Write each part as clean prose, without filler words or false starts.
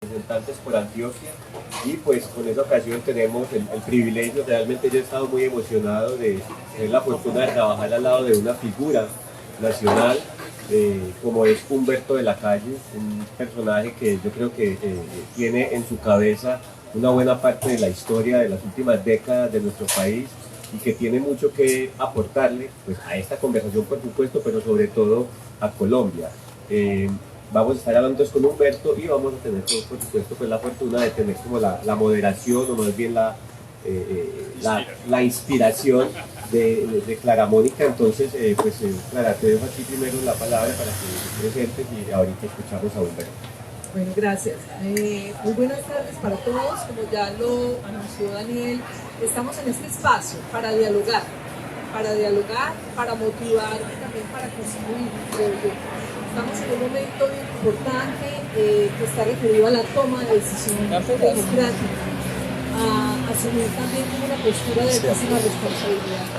representantes por Antioquia y pues con esa ocasión tenemos el privilegio, realmente yo he estado muy emocionado de tener la fortuna de trabajar al lado de una figura nacional como es Humberto de la Calle, un personaje que yo creo que tiene en su cabeza una buena parte de la historia de las últimas décadas de nuestro país y que tiene mucho que aportarle pues, a esta conversación, por supuesto, pero sobre todo a Colombia. Vamos a estar hablando con Humberto y vamos a tener, por supuesto, pues, la fortuna de tener como la moderación o más bien la inspiración de Clara Mónica. Entonces, Clara, te dejo aquí primero la palabra para que te presentes y ahorita escuchamos a Humberto. Bueno, gracias. Muy buenas tardes para todos. Como ya lo anunció Daniel, estamos en este espacio para dialogar, para motivar y también para construir. Estamos en un momento importante que está referido a la toma de decisión democrática, a asumir también como una postura de máxima responsabilidad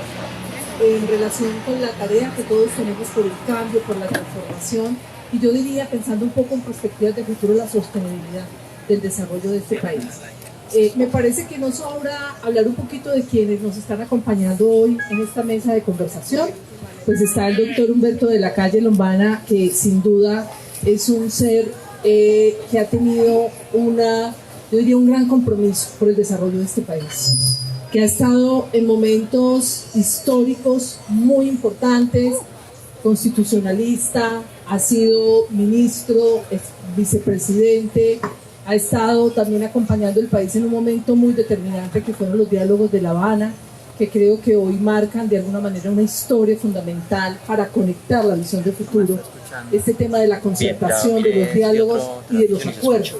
en relación con la tarea que todos tenemos por el cambio, por la transformación. Y yo diría, pensando un poco en perspectivas de futuro, la sostenibilidad del desarrollo de este país. Me parece que nos sobra hablar un poquito de quienes nos están acompañando hoy en esta mesa de conversación. Pues está el doctor Humberto de la Calle Lombana, que sin duda es un ser que ha tenido yo diría un gran compromiso por el desarrollo de este país, que ha estado en momentos históricos muy importantes, constitucionalista, ha sido ministro, vicepresidente, ha estado también acompañando el país en un momento muy determinante que fueron los diálogos de La Habana, que creo que hoy marcan de alguna manera una historia fundamental para conectar la visión de futuro, este tema de la concertación, de los diálogos y de los acuerdos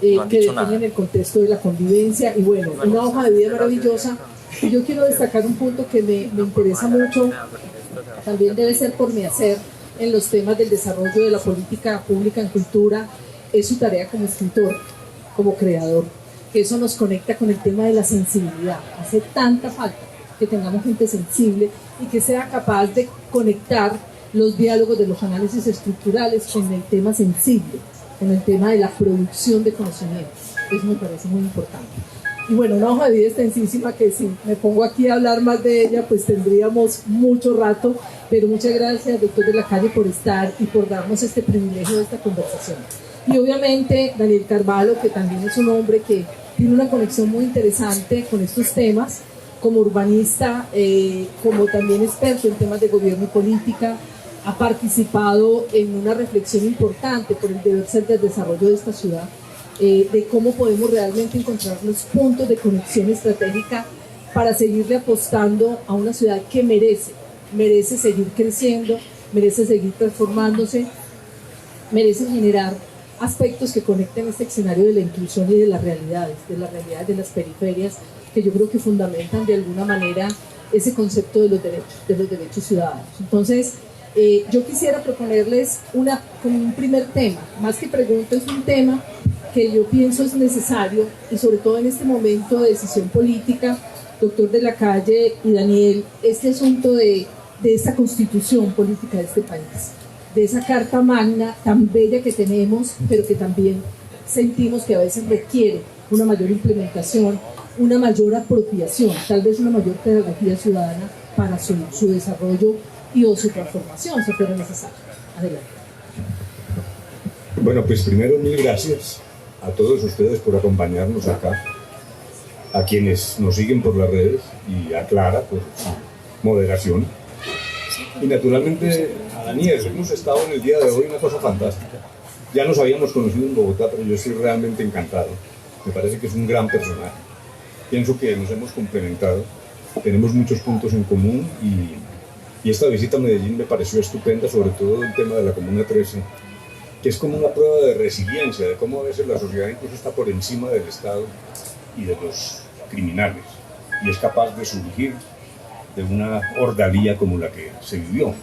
que definen el contexto de la convivencia. Y bueno, una hoja de vida maravillosa. Y yo quiero destacar un punto que me interesa mucho, también debe ser por mi hacer en los temas del desarrollo de la política pública en cultura, es su tarea como escritor, como creador, que eso nos conecta con el tema de la sensibilidad. Hace tanta falta que tengamos gente sensible y que sea capaz de conectar los diálogos de los análisis estructurales con el tema sensible, con el tema de la producción de conocimiento. Eso me parece muy importante. Y bueno, una hoja de vida extensísima que si me pongo aquí a hablar más de ella, pues tendríamos mucho rato, pero muchas gracias, doctor de la Calle, por estar y por darnos este privilegio de esta conversación. Y obviamente Daniel Carvalho, que también es un hombre que tiene una conexión muy interesante con estos temas, como urbanista, como también experto en temas de gobierno y política, ha participado en una reflexión importante por el deber ser del desarrollo de esta ciudad, de cómo podemos realmente encontrar los puntos de conexión estratégica para seguirle apostando a una ciudad que merece seguir creciendo, merece seguir transformándose, merece generar aspectos que conecten este escenario de la inclusión y de las realidades de las periferias, que yo creo que fundamentan de alguna manera ese concepto de los derechos ciudadanos. Entonces, yo quisiera proponerles como un primer tema, más que pregunta, es un tema que yo pienso es necesario, y sobre todo en este momento de decisión política, doctor de la Calle y Daniel, este asunto de esta constitución política de este país, de esa carta magna tan bella que tenemos, pero que también sentimos que a veces requiere una mayor implementación, una mayor apropiación, tal vez una mayor pedagogía ciudadana para su desarrollo y o su transformación, si fuera necesario. Adelante. Bueno, pues primero mil gracias a todos ustedes por acompañarnos acá, a quienes nos siguen por las redes y a Clara por su moderación. Y naturalmente a Daniel, hemos estado en el día de hoy una cosa fantástica. Ya nos habíamos conocido en Bogotá, pero yo estoy realmente encantado. Me parece que es un gran personaje. Pienso que nos hemos complementado, tenemos muchos puntos en común y esta visita a Medellín me pareció estupenda, sobre todo el tema de la Comuna 13, que es como una prueba de resiliencia, de cómo a veces la sociedad incluso está por encima del Estado y de los criminales y es capaz de surgir de una ordalía como la que se vivió.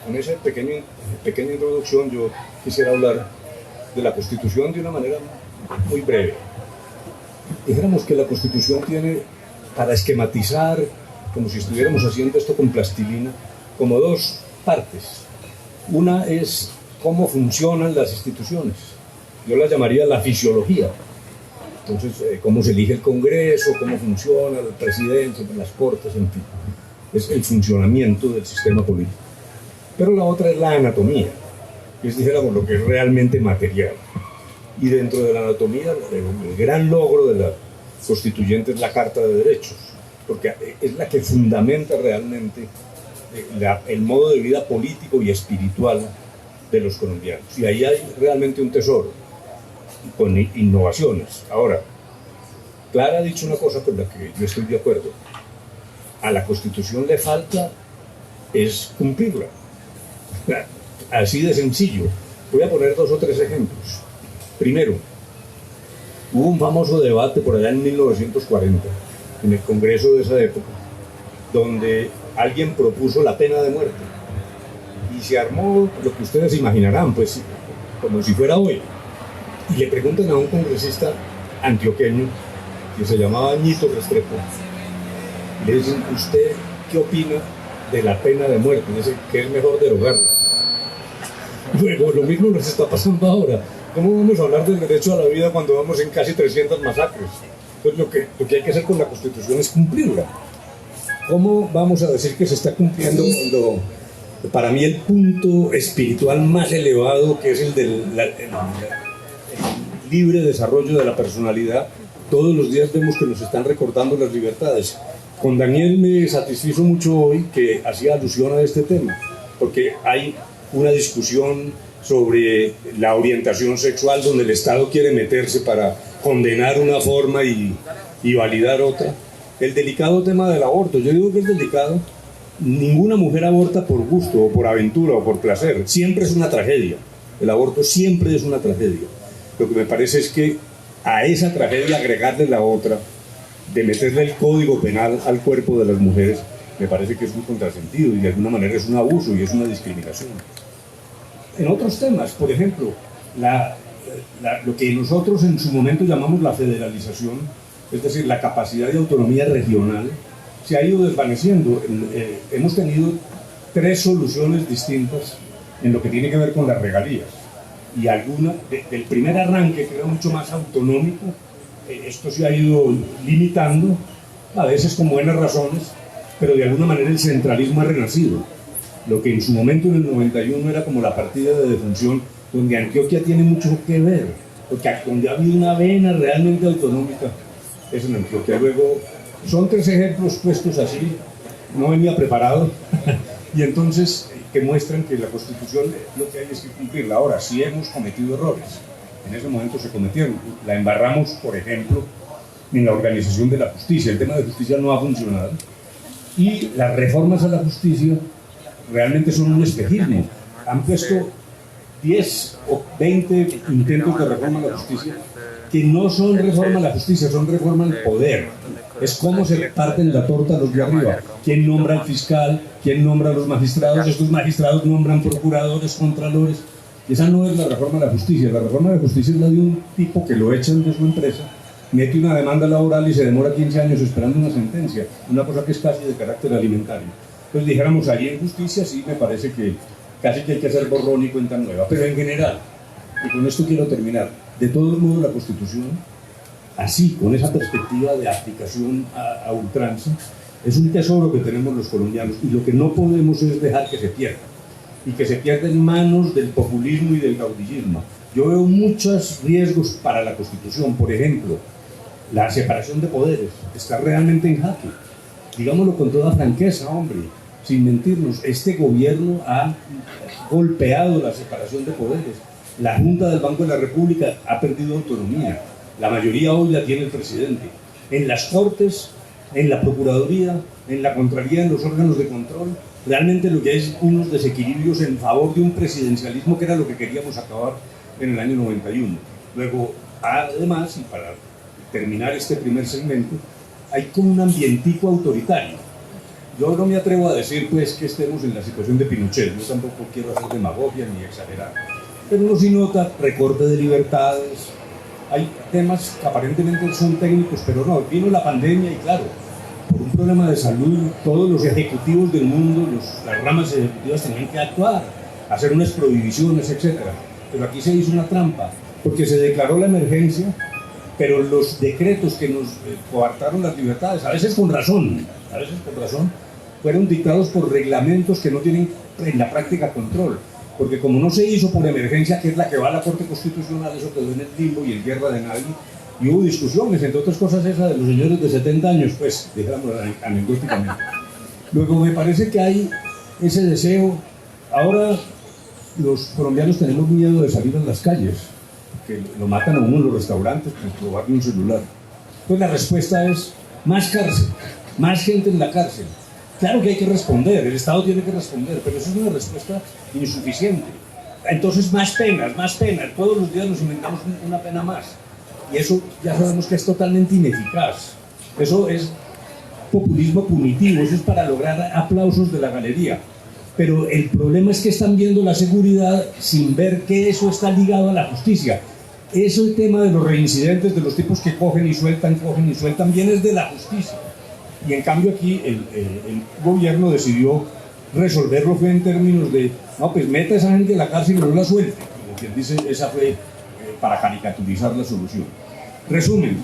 Con esa pequeña introducción yo quisiera hablar de la Constitución de una manera muy breve. Dijéramos que la Constitución tiene, para esquematizar, como si estuviéramos haciendo esto con plastilina, como dos partes. Una es cómo funcionan las instituciones yo la llamaría la fisiología. Entonces, cómo se elige el Congreso, cómo funciona el presidente, las cortes, en fin. Es el funcionamiento del sistema político. Pero la otra es la anatomía, que es, dijéramos, lo que es realmente material. Y dentro de la anatomía, el gran logro de la constituyente es la Carta de Derechos, porque es la que fundamenta realmente el modo de vida político y espiritual de los colombianos. Y ahí hay realmente un tesoro, con innovaciones. Ahora, Clara ha dicho una cosa con la que yo estoy de acuerdo. A la Constitución le falta es cumplirla. Así de sencillo. Voy a poner 2 o 3 ejemplos. Primero, hubo un famoso debate por allá en 1940, en el Congreso de esa época, donde alguien propuso la pena de muerte. Y se armó lo que ustedes imaginarán, pues, como si fuera hoy. Y le preguntan a un congresista antioqueño, que se llamaba Ñito Restrepo, le dicen, ¿usted qué opina de la pena de muerte? Dice que es mejor derogarla. Luego, lo mismo nos está pasando ahora. ¿Cómo vamos a hablar del derecho a la vida cuando vamos en casi 300 masacres? Pues lo que hay que hacer con la Constitución es cumplirla. ¿Cómo vamos a decir que se está cumpliendo cuando, para mí, el punto espiritual más elevado, que es el del el libre desarrollo de la personalidad, todos los días vemos que nos están recortando las libertades? Con Daniel me satisfizo mucho hoy que hacía alusión a este tema, porque hay una discusión sobre la orientación sexual donde el Estado quiere meterse para condenar una forma y validar otra. El delicado tema del aborto, yo digo que es delicado. Ninguna mujer aborta por gusto o por aventura o por placer, siempre es una tragedia. El aborto siempre es una tragedia. Lo que me parece es que a esa tragedia agregarle la otra, de meterle el código penal al cuerpo de las mujeres, me parece que es un contrasentido y de alguna manera es un abuso y es una discriminación. En otros temas, por ejemplo, lo que nosotros en su momento llamamos la federalización, es decir, la capacidad de autonomía regional, se ha ido desvaneciendo. Hemos tenido 3 soluciones distintas en lo que tiene que ver con las regalías. Y alguna, del primer arranque, que era mucho más autonómico, esto se ha ido limitando, a veces con buenas razones, pero de alguna manera el centralismo ha renacido. Lo que en su momento, en el 91, era como la partida de defunción, donde Antioquia tiene mucho que ver, porque donde ha habido una vena realmente autonómica es en Antioquia. Luego, son 3 ejemplos puestos así, no venía preparado, y entonces que muestran que la Constitución lo que hay es que cumplirla. Ahora, sí hemos cometido errores, en ese momento se cometieron. La embarramos, por ejemplo, en la organización de la justicia. El tema de justicia no ha funcionado, y las reformas a la justicia realmente son un espejismo. Han puesto 10 o 20 intentos de reforma a la justicia que no son reforma a la justicia, son reforma al poder. Es cómo se reparten la torta a los de arriba. ¿Quién nombra al fiscal? ¿Quién nombra a los magistrados? Estos magistrados nombran procuradores, contralores. Esa no es la reforma a la justicia. La reforma a la justicia es la de un tipo que lo echan de su empresa, mete una demanda laboral y se demora 15 años esperando una sentencia. Una cosa que es casi de carácter alimentario. Pues dijéramos, allí en justicia sí me parece que casi que hay que hacer borrón y cuenta nueva. Pero en general, y con esto quiero terminar, de todos modos la Constitución, así, con esa perspectiva de aplicación a ultranza, es un tesoro que tenemos los colombianos, y lo que no podemos es dejar que se pierda, y que se pierda en manos del populismo y del caudillismo. Yo veo muchos riesgos para la Constitución. Por ejemplo, la separación de poderes está realmente en jaque. Digámoslo con toda franqueza, hombre, sin mentirnos, este gobierno ha golpeado la separación de poderes. La Junta del Banco de la República ha perdido autonomía. La mayoría hoy la tiene el presidente. En las Cortes, en la Procuraduría, en la Contraloría, en los órganos de control, realmente lo que hay es unos desequilibrios en favor de un presidencialismo que era lo que queríamos acabar en el año 91. Luego, además, y para terminar este primer segmento, hay como un ambientico autoritario. Yo no me atrevo a decir pues que estemos en la situación de Pinochet, yo tampoco quiero hacer demagogia ni exagerar, pero uno sí nota recorte de libertades, hay temas que aparentemente son técnicos, pero no, vino la pandemia y claro, por un problema de salud, todos los ejecutivos del mundo, las ramas ejecutivas tenían que actuar, hacer unas prohibiciones, etc. Pero aquí se hizo una trampa, porque se declaró la emergencia, pero los decretos que nos coartaron las libertades, a veces con razón, fueron dictados por reglamentos que no tienen en la práctica control. Porque como no se hizo por emergencia, que es la que va a la Corte Constitucional, eso quedó en el limbo y en tierra de nadie, y hubo discusiones, entre otras cosas esa de los señores de 70 años, pues, dijéramos anecdóticamente. Luego me parece que hay ese deseo, ahora los colombianos tenemos miedo de salir a las calles, que lo matan a uno en los restaurantes por robarle un celular. Pues la respuesta es más cárcel, más gente en la cárcel. Claro que hay que responder, el Estado tiene que responder, pero eso es una respuesta insuficiente. Entonces más penas, todos los días nos inventamos una pena más. Y eso ya sabemos que es totalmente ineficaz. Eso es populismo punitivo, eso es para lograr aplausos de la galería. Pero el problema es que están viendo la seguridad sin ver que eso está ligado a la justicia. Ese tema de los reincidentes, de los tipos que cogen y sueltan, viene de la justicia. Y en cambio aquí el gobierno decidió resolverlo fue en términos de, no, pues meta a esa gente en la cárcel y no la suelte. Como quien dice, esa fue para caricaturizar la solución. Resumen,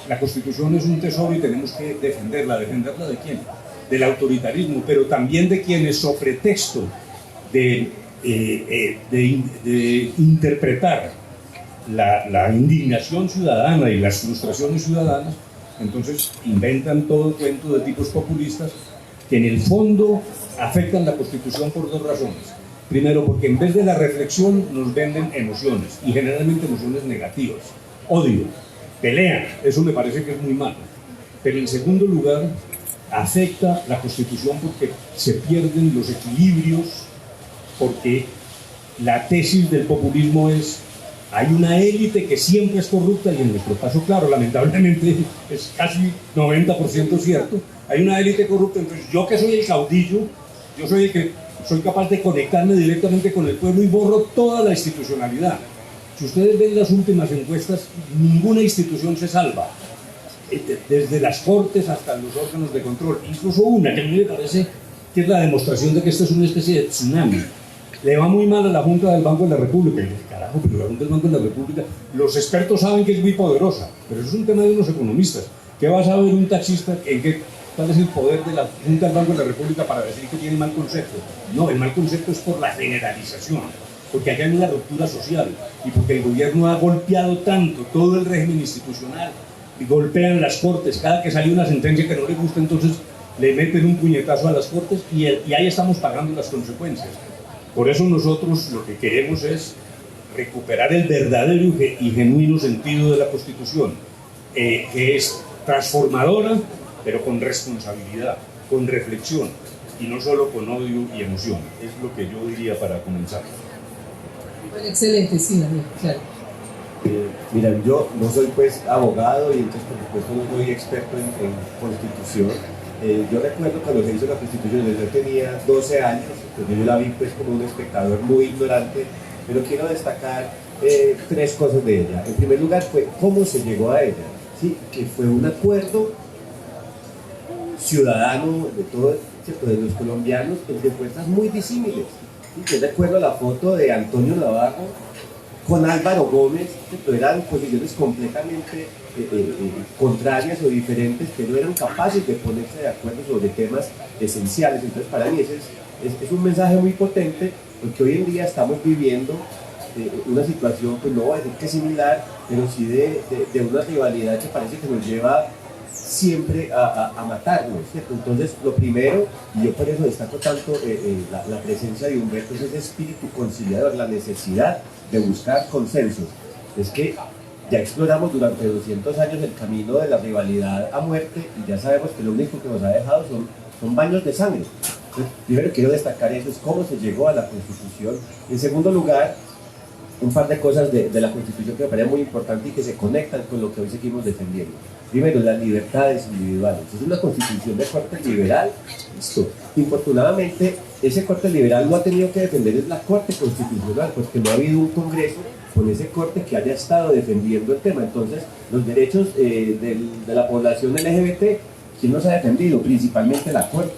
la Constitución es un tesoro y tenemos que defenderla. ¿Defenderla de quién? Del autoritarismo, pero también de quienes, sobre pretexto de interpretar la indignación ciudadana y las frustraciones ciudadanas, entonces inventan todo el cuento de tipos populistas que en el fondo afectan la Constitución por dos razones. Primero, porque en vez de la reflexión nos venden emociones, y generalmente emociones negativas. Odio, pelean, eso me parece que es muy malo. Pero en segundo lugar, afecta la Constitución porque se pierden los equilibrios, porque la tesis del populismo es: hay una élite que siempre es corrupta, y en nuestro caso, claro, lamentablemente es casi 90% cierto. Hay una élite corrupta, entonces yo que soy el caudillo, yo soy el que soy capaz de conectarme directamente con el pueblo y borro toda la institucionalidad. Si ustedes ven las últimas encuestas, ninguna institución se salva, desde las cortes hasta los órganos de control, incluso una que a mí me parece que es la demostración de que esto es una especie de tsunami. Le va muy mal a la Junta del Banco de la República. Y carajo, pero la Junta del Banco de la República, los expertos saben que es muy poderosa, pero eso es un tema de unos economistas. ¿Qué va a saber un taxista cuál es el poder de la Junta del Banco de la República para decir que tiene mal concepto? No, el mal concepto es por la generalización, porque acá hay una ruptura social y porque el gobierno ha golpeado tanto todo el régimen institucional, y golpean las cortes. Cada que sale una sentencia que no le gusta, entonces le meten un puñetazo a las cortes y ahí estamos pagando las consecuencias. Por eso nosotros lo que queremos es recuperar el verdadero y genuino sentido de la Constitución, que es transformadora, pero con responsabilidad, con reflexión, y no solo con odio y emoción. Es lo que yo diría para comenzar. Bueno, excelente, sí, Daniel, claro. Mira, yo no soy pues abogado y entonces por supuesto no soy experto en Constitución. Yo recuerdo cuando se hizo la Constitución, yo tenía 12 años, entonces yo la vi pues como un espectador muy ignorante, pero quiero destacar tres cosas de ella. En primer lugar fue cómo se llegó a ella, ¿sí? Que fue un acuerdo ciudadano de todos, de los colombianos, entre fuerzas muy disímiles. ¿Sí? Yo recuerdo la foto de Antonio Navarro con Álvaro Gómez, que eran posiciones completamente contrarias o diferentes, que no eran capaces de ponerse de acuerdo sobre temas esenciales. Entonces para mí ese es un mensaje muy potente, porque hoy en día estamos viviendo una situación, pues no voy a decir que similar, pero sí de una rivalidad que parece que nos lleva siempre a matarnos, ¿cierto? Entonces lo primero, y yo por eso destaco tanto la presencia de Humberto, es ese espíritu conciliador, la necesidad de buscar consensos. Es que ya exploramos durante 200 años el camino de la rivalidad a muerte y ya sabemos que lo único que nos ha dejado son baños de sangre. Entonces, primero quiero destacar eso, es cómo se llegó a la Constitución. En segundo lugar, un par de cosas de la Constitución que me parecen muy importantes y que se conectan con lo que hoy seguimos defendiendo. Primero, las libertades individuales. Es una Constitución de corte liberal. Listo. Infortunadamente, ese corte liberal no ha tenido que defender es la Corte Constitucional, porque no ha habido un Congreso con ese corte que haya estado defendiendo el tema. Entonces, los derechos de la población LGBT, ¿quién los ha defendido? Principalmente la Corte.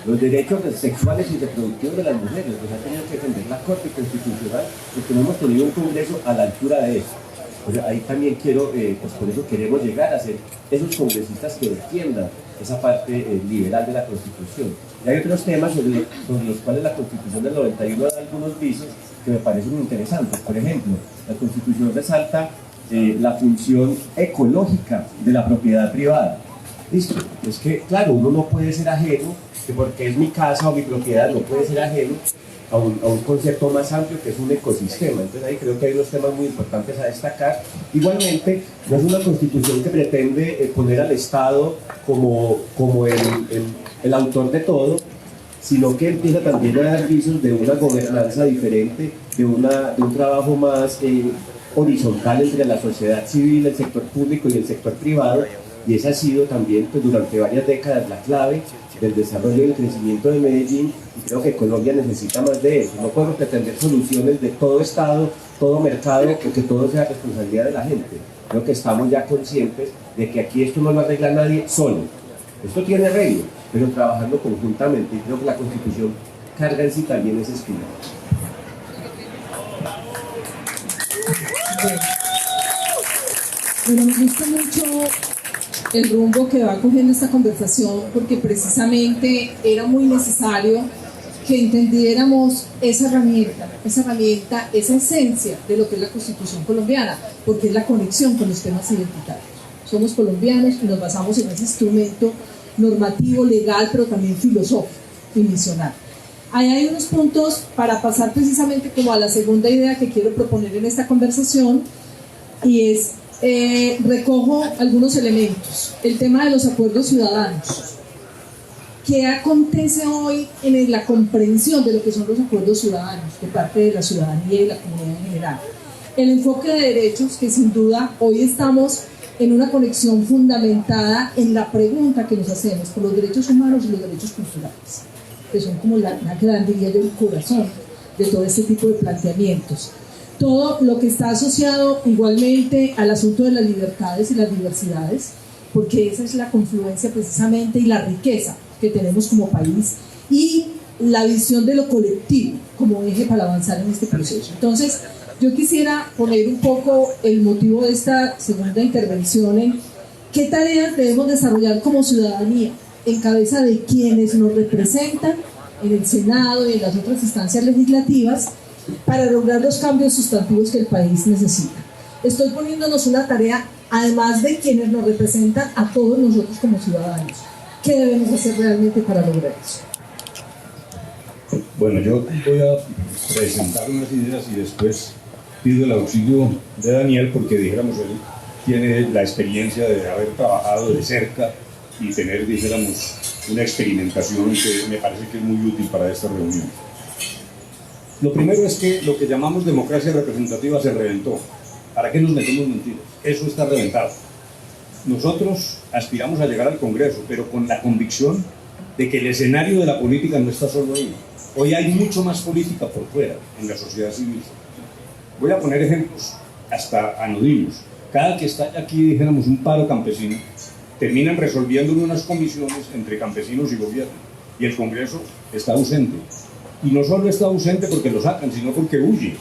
Los derechos sexuales y reproductivos de las mujeres, pues ha tenido que defender la Corte Constitucional, porque no hemos tenido un Congreso a la altura de eso. O sea, ahí también quiero, pues por eso queremos llegar a ser esos congresistas que defiendan esa parte liberal de la Constitución. Y hay otros temas sobre los cuales la Constitución del 91 da algunos visos que me parecen muy interesantes. Por ejemplo, la Constitución resalta la función ecológica de la propiedad privada. Listo, es que claro, uno no puede ser ajeno, que porque es mi casa o mi propiedad, no puede ser ajeno a un concepto más amplio que es un ecosistema. Entonces ahí creo que hay unos temas muy importantes a destacar. Igualmente, no es una constitución que pretende poner al Estado como el autor de todo, sino que empieza también a dar visos de una gobernanza diferente, de un trabajo más horizontal entre la sociedad civil, el sector público y el sector privado, y esa ha sido también pues, durante varias décadas la clave del desarrollo y el crecimiento de Medellín, y creo que Colombia necesita más de eso. No podemos pretender soluciones de todo Estado, todo mercado, o que todo sea responsabilidad de la gente. Creo que estamos ya conscientes de que aquí esto no lo arregla nadie solo. Esto tiene arreglo, pero trabajando conjuntamente, y creo que la Constitución carga en sí también ese espíritu. Bueno, me gusta mucho el rumbo que va cogiendo esta conversación, porque precisamente era muy necesario que entendiéramos esa herramienta, esa esencia de lo que es la Constitución colombiana, porque es la conexión con los temas identitarios. Somos colombianos y nos basamos en ese instrumento normativo, legal, pero también filosófico y misional. Ahí hay unos puntos para pasar precisamente como a la segunda idea que quiero proponer en esta conversación, y es recojo algunos elementos. El tema de los acuerdos ciudadanos. ¿Qué acontece hoy en la comprensión de lo que son los acuerdos ciudadanos de parte de la ciudadanía y la comunidad en general? El enfoque de derechos, que sin duda hoy estamos en una conexión fundamentada en la pregunta que nos hacemos por los derechos humanos y los derechos culturales, que son como la gran, diría yo, el corazón de todo este tipo de planteamientos. Todo lo que está asociado igualmente al asunto de las libertades y las diversidades, porque esa es la confluencia precisamente y la riqueza que tenemos como país, y la visión de lo colectivo como eje para avanzar en este proceso. Entonces, yo quisiera poner un poco el motivo de esta segunda intervención en qué tareas debemos desarrollar como ciudadanía, en cabeza de quienes nos representan en el Senado y en las otras instancias legislativas, para lograr los cambios sustantivos que el país necesita. Estoy poniéndonos una tarea, además de quienes nos representan, a todos nosotros como ciudadanos. ¿Qué debemos hacer realmente para lograr eso? Bueno, yo voy a presentar unas ideas y después pido el auxilio de Daniel, porque dijéramos, él tiene la experiencia de haber trabajado de cerca y tener, dijéramos, una experimentación que me parece que es muy útil para esta reunión. Lo primero es que lo que llamamos democracia representativa se reventó. ¿Para qué nos metemos mentiras? Eso está reventado. Nosotros aspiramos a llegar al Congreso, pero con la convicción de que el escenario de la política no está solo ahí. Hoy hay mucho más política por fuera, en la sociedad civil. Voy a poner ejemplos, hasta anodinos. Cada que está aquí, dijéramos, un paro campesino, terminan resolviendo en unas comisiones entre campesinos y gobierno. Y el Congreso está ausente. Y no solo está ausente porque lo sacan, sino porque huye.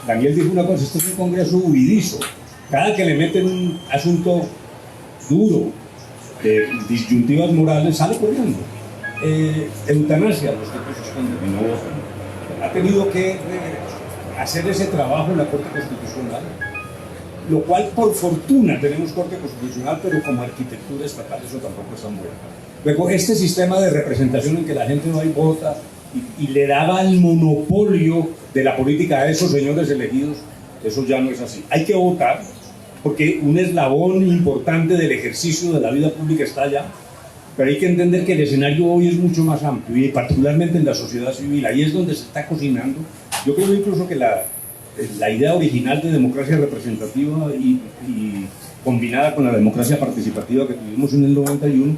Daniel dijo una cosa: este es un Congreso huidizo. Cada que le meten un asunto duro, de disyuntivas morales, sale corriendo. Eutanasia, los que esconden, no votan. Ha tenido que hacer ese trabajo en la Corte Constitucional, lo cual, por fortuna, tenemos Corte Constitucional, pero como arquitectura estatal eso tampoco es tan bueno. Luego, este sistema de representación en que la gente no hay vota y le daba el monopolio de la política a esos señores elegidos, eso ya no es así. Hay que votar, porque un eslabón importante del ejercicio de la vida pública está allá, pero hay que entender que el escenario hoy es mucho más amplio, y particularmente en la sociedad civil. Ahí es donde se está cocinando. Yo creo incluso que la idea original de democracia representativa y combinada con la democracia participativa que tuvimos en el 91,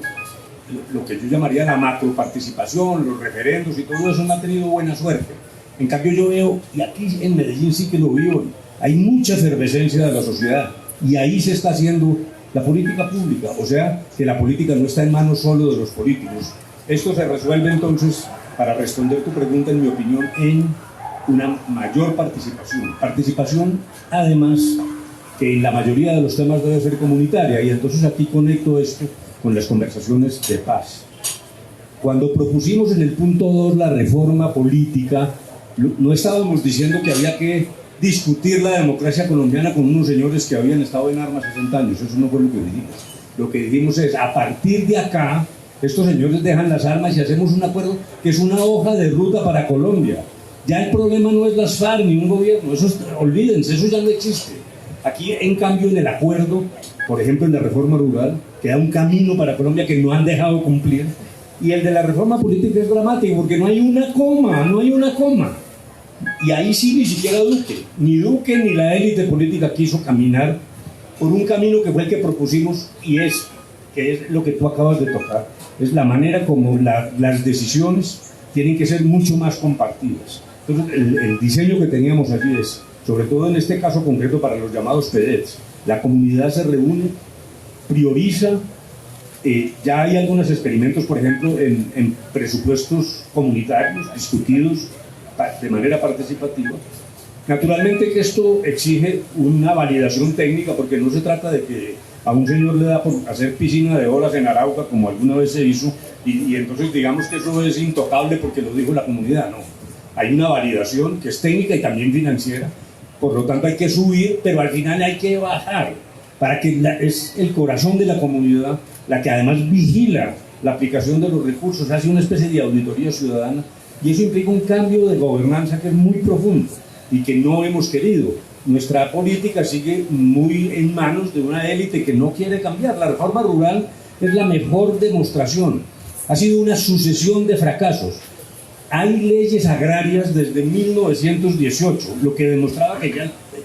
lo que yo llamaría la macroparticipación, los referendos y todo eso, no ha tenido buena suerte. En cambio yo veo, y aquí en Medellín sí que lo vivo, hay mucha efervescencia de la sociedad, y ahí se está haciendo la política pública. O sea, que la política no está en manos solo de los políticos. Esto se resuelve entonces, para responder tu pregunta, en mi opinión, en una mayor participación. Participación, además, que en la mayoría de los temas debe ser comunitaria, y entonces aquí conecto esto con las conversaciones de paz. Cuando propusimos en el punto 2 la reforma política, no estábamos diciendo que había que discutir la democracia colombiana con unos señores que habían estado en armas 60 años, eso no fue lo que dijimos. Lo que dijimos es, a partir de acá, estos señores dejan las armas y hacemos un acuerdo que es una hoja de ruta para Colombia. Ya el problema no es las FARC ni un gobierno, olvídense, eso ya no existe. Aquí, en cambio, en el acuerdo, por ejemplo, en la reforma rural, queda un camino para Colombia que no han dejado cumplir, y el de la reforma política es dramático, porque no hay una coma. Y ahí sí ni siquiera Duque ni la élite política quiso caminar por un camino que fue el que propusimos, y que es lo que tú acabas de tocar, es la manera como las decisiones tienen que ser mucho más compartidas. Entonces, el diseño que teníamos allí es, sobre todo en este caso concreto para los llamados PEDETs, la comunidad se reúne, prioriza, ya hay algunos experimentos, por ejemplo, en presupuestos comunitarios discutidos de manera participativa. Naturalmente que esto exige una validación técnica, porque no se trata de que a un señor le da por hacer piscina de olas en Arauca, como alguna vez se hizo, y entonces digamos que eso es intocable porque lo dijo la comunidad. No, hay una validación que es técnica y también financiera, por lo tanto hay que subir, pero al final hay que bajar, para que es el corazón de la comunidad la que además vigila la aplicación de los recursos, hace una especie de auditoría ciudadana, y eso implica un cambio de gobernanza que es muy profundo y que no hemos querido. Nuestra política sigue muy en manos de una élite que no quiere cambiar. La reforma rural es la mejor demostración. Ha sido una sucesión de fracasos. Hay leyes agrarias desde 1918, lo que demostraba que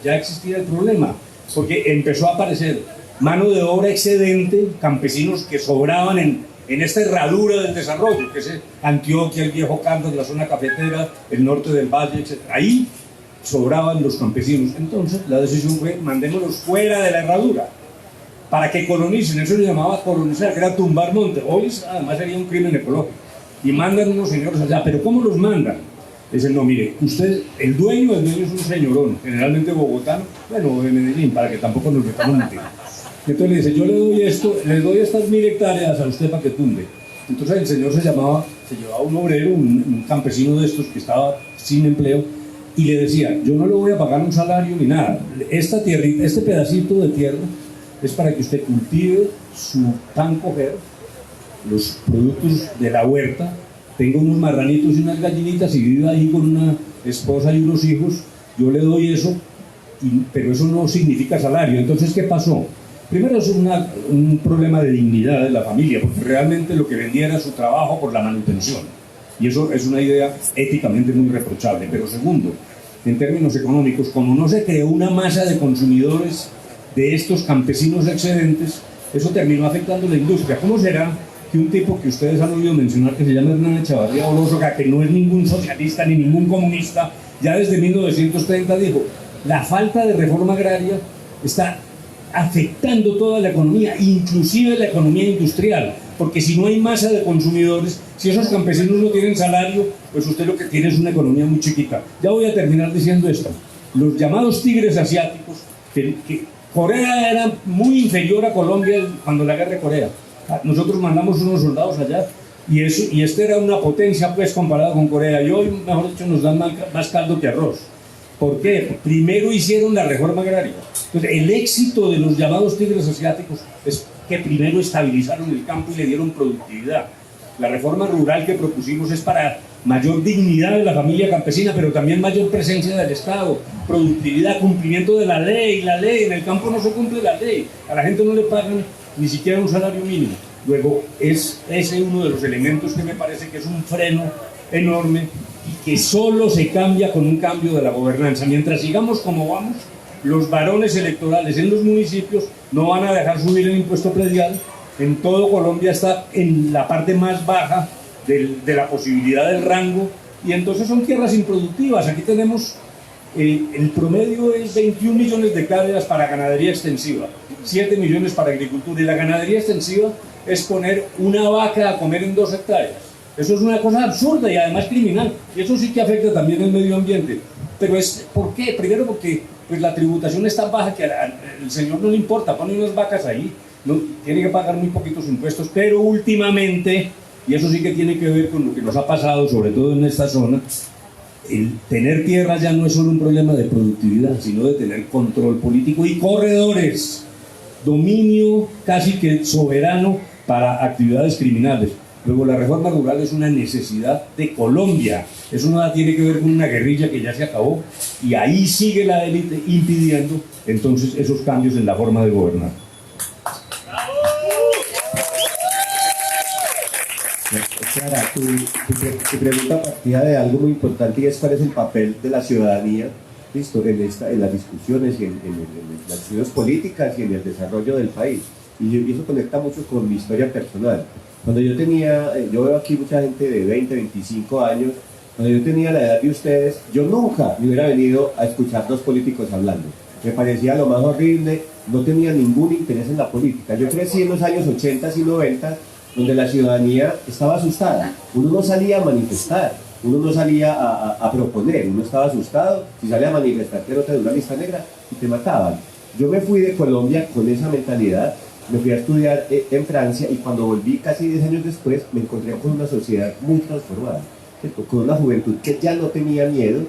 ya existía el problema, porque empezó a aparecer mano de obra excedente, campesinos que sobraban en esta herradura del desarrollo, que es Antioquia, el Viejo Caldas, la zona cafetera, el norte del valle, etc. Ahí sobraban los campesinos. Entonces la decisión fue, mandémoslos fuera de la herradura para que colonicen. Eso se llamaba colonizar, que era tumbar monte. Hoy además sería un crimen ecológico. Y mandan unos señores allá. ¿Pero cómo los mandan? Dicen, no, mire, usted, el dueño es un señorón, generalmente bogotano, bueno, de Medellín, para que tampoco nos metamos en tema. Entonces le dice, yo le doy estas 1000 hectáreas a usted para que tumbe. Entonces el señor se llevaba un obrero, un campesino de estos que estaba sin empleo, y le decía, yo no le voy a pagar un salario ni nada. Esta tierrita, este pedacito de tierra es para que usted cultive su pan coger, los productos de la huerta, tenga unos marranitos y unas gallinitas y vive ahí con una esposa y unos hijos. Yo le doy eso, pero eso no significa salario. Entonces, ¿qué pasó? Primero es un problema de dignidad de la familia, porque realmente lo que vendía era su trabajo por la manutención. Y eso es una idea éticamente muy reprochable. Pero segundo, en términos económicos, como no se creó una masa de consumidores de estos campesinos excedentes, eso terminó afectando la industria. ¿Cómo será que un tipo que ustedes han oído mencionar, que se llama Hernán Echavarría Olózoga, que no es ningún socialista ni ningún comunista, ya desde 1930 dijo, la falta de reforma agraria está afectando toda la economía, inclusive la economía industrial, porque si no hay masa de consumidores, si esos campesinos no tienen salario, pues usted lo que tiene es una economía muy chiquita. Ya voy a terminar diciendo esto. Los llamados tigres asiáticos, que Corea era muy inferior a Colombia cuando la guerra de Corea. Nosotros mandamos unos soldados allá y este era una potencia pues comparada con Corea, y hoy, mejor dicho, nos dan más caldo que arroz. ¿Por qué? Primero hicieron la reforma agraria. Entonces, el éxito de los llamados tigres asiáticos es que primero estabilizaron el campo y le dieron productividad. La reforma rural que propusimos es para mayor dignidad de la familia campesina, pero también mayor presencia del Estado, productividad, cumplimiento de la ley. La ley, en el campo no se cumple la ley, a la gente no le pagan ni siquiera un salario mínimo. Luego, es ese uno de los elementos que me parece que es un freno enorme y que solo se cambia con un cambio de la gobernanza. Mientras sigamos como vamos, los varones electorales en los municipios no van a dejar subir el impuesto predial. En todo Colombia está en la parte más baja de la posibilidad del rango, y entonces son tierras improductivas. Aquí tenemos, el promedio es 21 millones de hectáreas para ganadería extensiva, 7 millones para agricultura, y la ganadería extensiva es poner una vaca a comer en 2 hectáreas. Eso es una cosa absurda y además criminal, y eso sí que afecta también al medio ambiente. Pero ¿por qué? Primero porque pues la tributación es tan baja que al señor no le importa, pone unas vacas ahí, no, tiene que pagar muy poquitos impuestos, pero últimamente, y eso sí que tiene que ver con lo que nos ha pasado, sobre todo en esta zona, el tener tierra ya no es solo un problema de productividad, sino de tener control político y corredores, dominio casi que soberano para actividades criminales. Luego la reforma rural es una necesidad de Colombia, eso nada tiene que ver con una guerrilla que ya se acabó, y ahí sigue la élite impidiendo entonces esos cambios en la forma de gobernar. Clara, tu pregunta partía de algo muy importante, y es cuál es el papel de la ciudadanía, listo, en las discusiones y en las decisiones políticas y en el desarrollo del país. Y eso conecta mucho con mi historia personal. Cuando yo veo aquí mucha gente de 20, 25 años, cuando yo tenía la edad de ustedes, yo nunca me hubiera venido a escuchar dos políticos hablando. Me parecía lo más horrible, no tenía ningún interés en la política. Yo crecí en los años 80 y 90, donde la ciudadanía estaba asustada. Uno no salía a manifestar, uno no salía a proponer, uno estaba asustado. Si salía a manifestar, te de una lista negra y te mataban. Yo me fui de Colombia con esa mentalidad, me fui a estudiar en Francia, y cuando volví casi 10 años después me encontré con una sociedad muy transformada, ¿cierto? Con una juventud que ya no tenía miedo,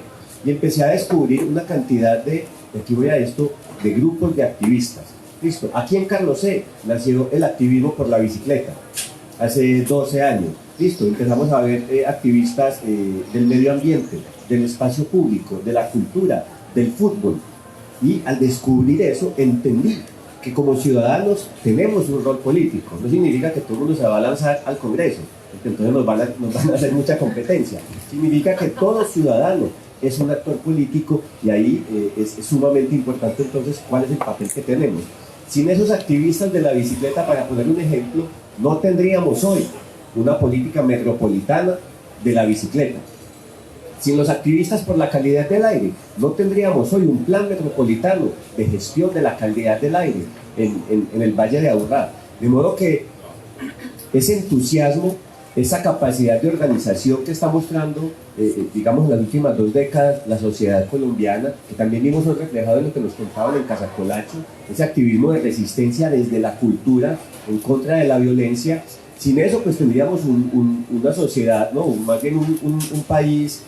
y empecé a descubrir una cantidad de grupos de activistas. Listo, aquí en Carnocé nació el activismo por la bicicleta, hace 12 años. Listo, empezamos a ver activistas del medio ambiente, del espacio público, de la cultura, del fútbol, y al descubrir eso entendí que como ciudadanos tenemos un rol político. No significa que todo el mundo se va a lanzar al Congreso, porque entonces nos van a hacer mucha competencia. Significa que todo ciudadano es un actor político, y ahí es sumamente importante entonces cuál es el papel que tenemos. Sin esos activistas de la bicicleta, para poner un ejemplo, no tendríamos hoy una política metropolitana de la bicicleta. Sin los activistas por la calidad del aire, no tendríamos hoy un plan metropolitano de gestión de la calidad del aire en el Valle de Aburrá. De modo que ese entusiasmo, esa capacidad de organización que está mostrando, digamos, en las últimas 2 décadas la sociedad colombiana, que también vimos reflejado en lo que nos contaban en Casacolacho, ese activismo de resistencia desde la cultura en contra de la violencia. Sin eso, pues tendríamos una sociedad, ¿no? Más bien un país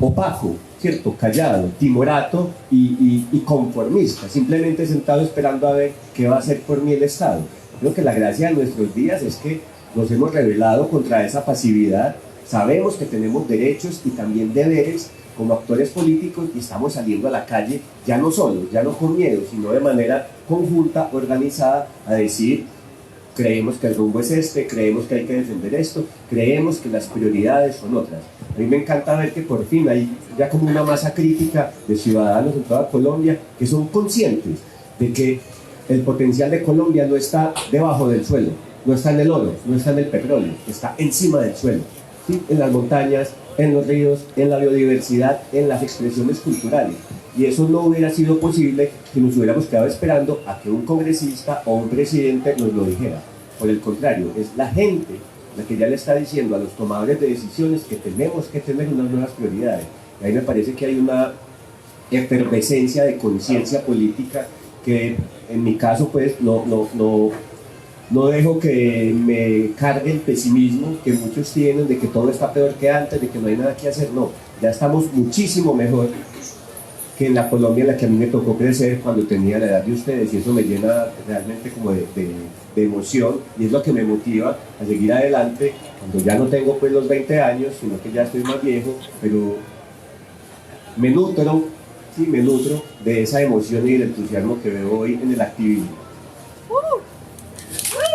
opaco, ¿cierto? Callado, timorato y conformista, simplemente sentado esperando a ver qué va a hacer por mí el Estado. Creo que la gracia de nuestros días es que nos hemos rebelado contra esa pasividad, sabemos que tenemos derechos y también deberes como actores políticos, y estamos saliendo a la calle, ya no solos, ya no con miedo, sino de manera conjunta, organizada, a decir: creemos que el rumbo es este, creemos que hay que defender esto, creemos que las prioridades son otras. A mí me encanta ver que por fin hay ya como una masa crítica de ciudadanos en toda Colombia que son conscientes de que el potencial de Colombia no está debajo del suelo, no está en el oro, no está en el petróleo, está encima del suelo, ¿sí? En las montañas, en los ríos, en la biodiversidad, en las expresiones culturales. Y eso no hubiera sido posible si nos hubiéramos quedado esperando a que un congresista o un presidente nos lo dijera. Por el contrario, es la gente la que ya le está diciendo a los tomadores de decisiones que tenemos que tener unas nuevas prioridades. Y ahí me parece que hay una efervescencia de conciencia política que, en mi caso, pues no dejo que me cargue el pesimismo que muchos tienen de que todo está peor que antes, de que no hay nada que hacer. No, ya estamos muchísimo mejor que en la Colombia en la que a mí me tocó crecer cuando tenía la edad de ustedes, y eso me llena realmente como de emoción, y es lo que me motiva a seguir adelante cuando ya no tengo pues los 20 años, sino que ya estoy más viejo, pero me nutro de esa emoción y del entusiasmo que veo hoy en el activismo.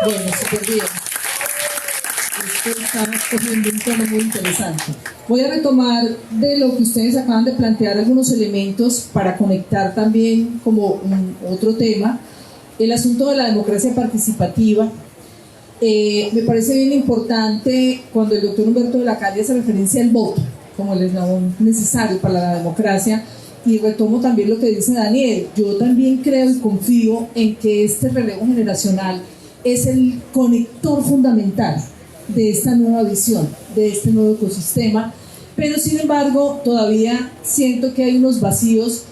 Bueno, súper bien. Estamos cogiendo un tema muy interesante. Voy a retomar de lo que ustedes acaban de plantear algunos elementos para conectar también como otro tema, el asunto de la democracia participativa. Me parece bien importante cuando el doctor Humberto de la Calle hace referencia al voto como el eslabón necesario para la democracia, y retomo también lo que dice Daniel. Yo también creo y confío en que este relevo generacional es el conector fundamental de esta nueva visión, de este nuevo ecosistema, pero sin embargo todavía siento que hay unos vacíos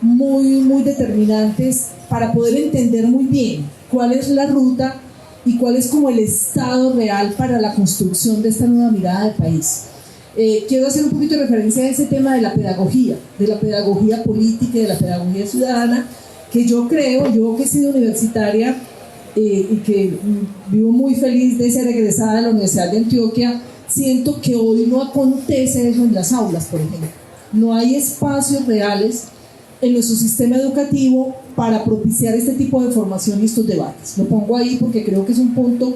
muy determinantes para poder entender muy bien cuál es la ruta y cuál es como el estado real para la construcción de esta nueva mirada del país. Quiero hacer un poquito de referencia a ese tema de la pedagogía política y de la pedagogía ciudadana, que yo creo, yo que he sido universitaria y que vivo muy feliz de ser egresada de la Universidad de Antioquia, siento que hoy no acontece eso en las aulas, por ejemplo. No hay espacios reales en nuestro sistema educativo para propiciar este tipo de formación y estos debates. Lo pongo ahí porque creo que es un punto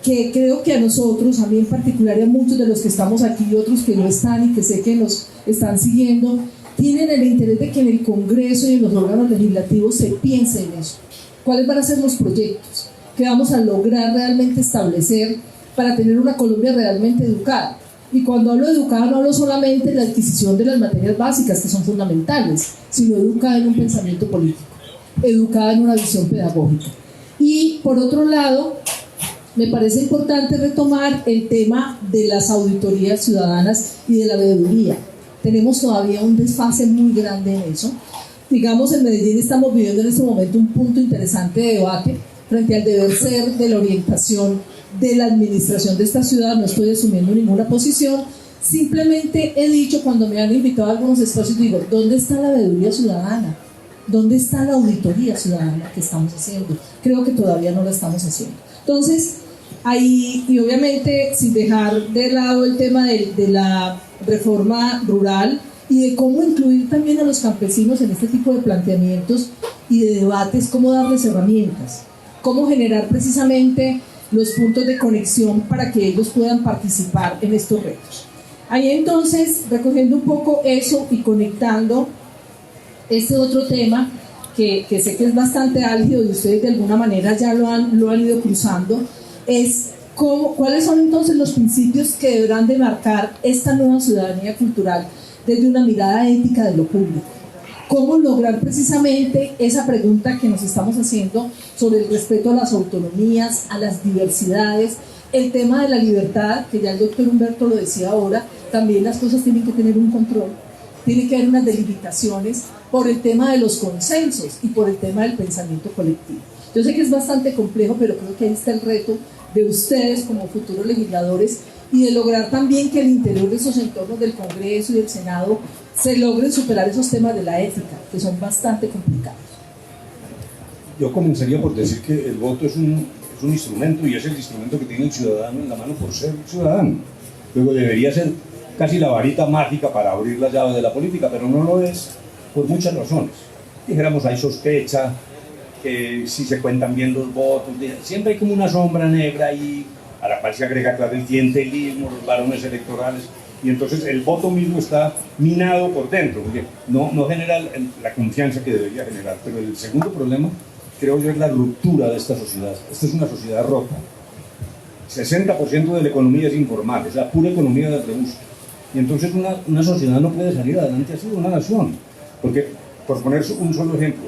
que creo que a nosotros, a mí en particular y a muchos de los que estamos aquí y otros que no están y que sé que nos están siguiendo, tienen el interés de que en el Congreso y en los órganos legislativos se piense en eso. ¿Cuáles van a ser los proyectos que vamos a lograr realmente establecer para tener una Colombia realmente educada? Y cuando hablo de educada no hablo solamente de la adquisición de las materias básicas, que son fundamentales, sino educada en un pensamiento político, educada en una visión pedagógica. Y por otro lado, me parece importante retomar el tema de las auditorías ciudadanas y de la veeduría. Tenemos todavía un desfase muy grande en eso. Digamos, en Medellín estamos viviendo en este momento un punto interesante de debate frente al deber ser de la orientación de la administración de esta ciudad. No estoy asumiendo ninguna posición, simplemente he dicho cuando me han invitado a algunos espacios, digo, ¿dónde está la veeduría ciudadana? ¿Dónde está la auditoría ciudadana que estamos haciendo? Creo que todavía no la estamos haciendo. Entonces, ahí, y obviamente sin dejar de lado el tema de la reforma rural y de cómo incluir también a los campesinos en este tipo de planteamientos y de debates, cómo darles herramientas, cómo generar precisamente los puntos de conexión para que ellos puedan participar en estos retos. Ahí entonces, recogiendo un poco eso y conectando este otro tema que sé que es bastante álgido y ustedes de alguna manera ya lo han ido cruzando, es cuáles son entonces los principios que deberán de marcar esta nueva ciudadanía cultural desde una mirada ética de lo público. ¿Cómo lograr precisamente esa pregunta que nos estamos haciendo sobre el respeto a las autonomías, a las diversidades, el tema de la libertad, que ya el doctor Humberto lo decía ahora, también las cosas tienen que tener un control, tiene que haber unas delimitaciones por el tema de los consensos y por el tema del pensamiento colectivo. Yo sé que es bastante complejo, pero creo que ahí está el reto de ustedes como futuros legisladores y de lograr también que al interior de esos entornos del Congreso y del Senado se logren superar esos temas de la ética, que son bastante complicados. Yo comenzaría por decir que el voto es un instrumento y es el instrumento que tiene el ciudadano en la mano por ser ciudadano. Luego debería ser casi la varita mágica para abrir las llaves de la política, pero no lo es por muchas razones. Dijéramos, hay sospecha, que si se cuentan bien los votos, siempre hay como una sombra negra ahí, a la cual se agrega, claro, el clientelismo, los varones electorales, y entonces el voto mismo está minado por dentro, porque no genera la confianza que debería generar. Pero el segundo problema, creo yo, es la ruptura de esta sociedad. Esta es una sociedad rota. 60% de la economía es informal, es la pura economía del rebusque. Y entonces una sociedad no puede salir adelante así, una nación. Porque, por poner un solo ejemplo,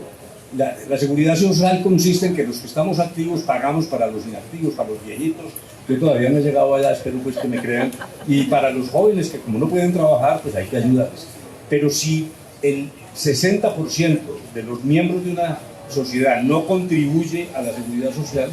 la seguridad social consiste en que los que estamos activos pagamos para los inactivos, para los viejitos. Yo todavía no he llegado allá, espero pues que me crean. Y para los jóvenes que como no pueden trabajar, pues hay que ayudarles. Pero si el 60% de los miembros de una sociedad no contribuye a la seguridad social,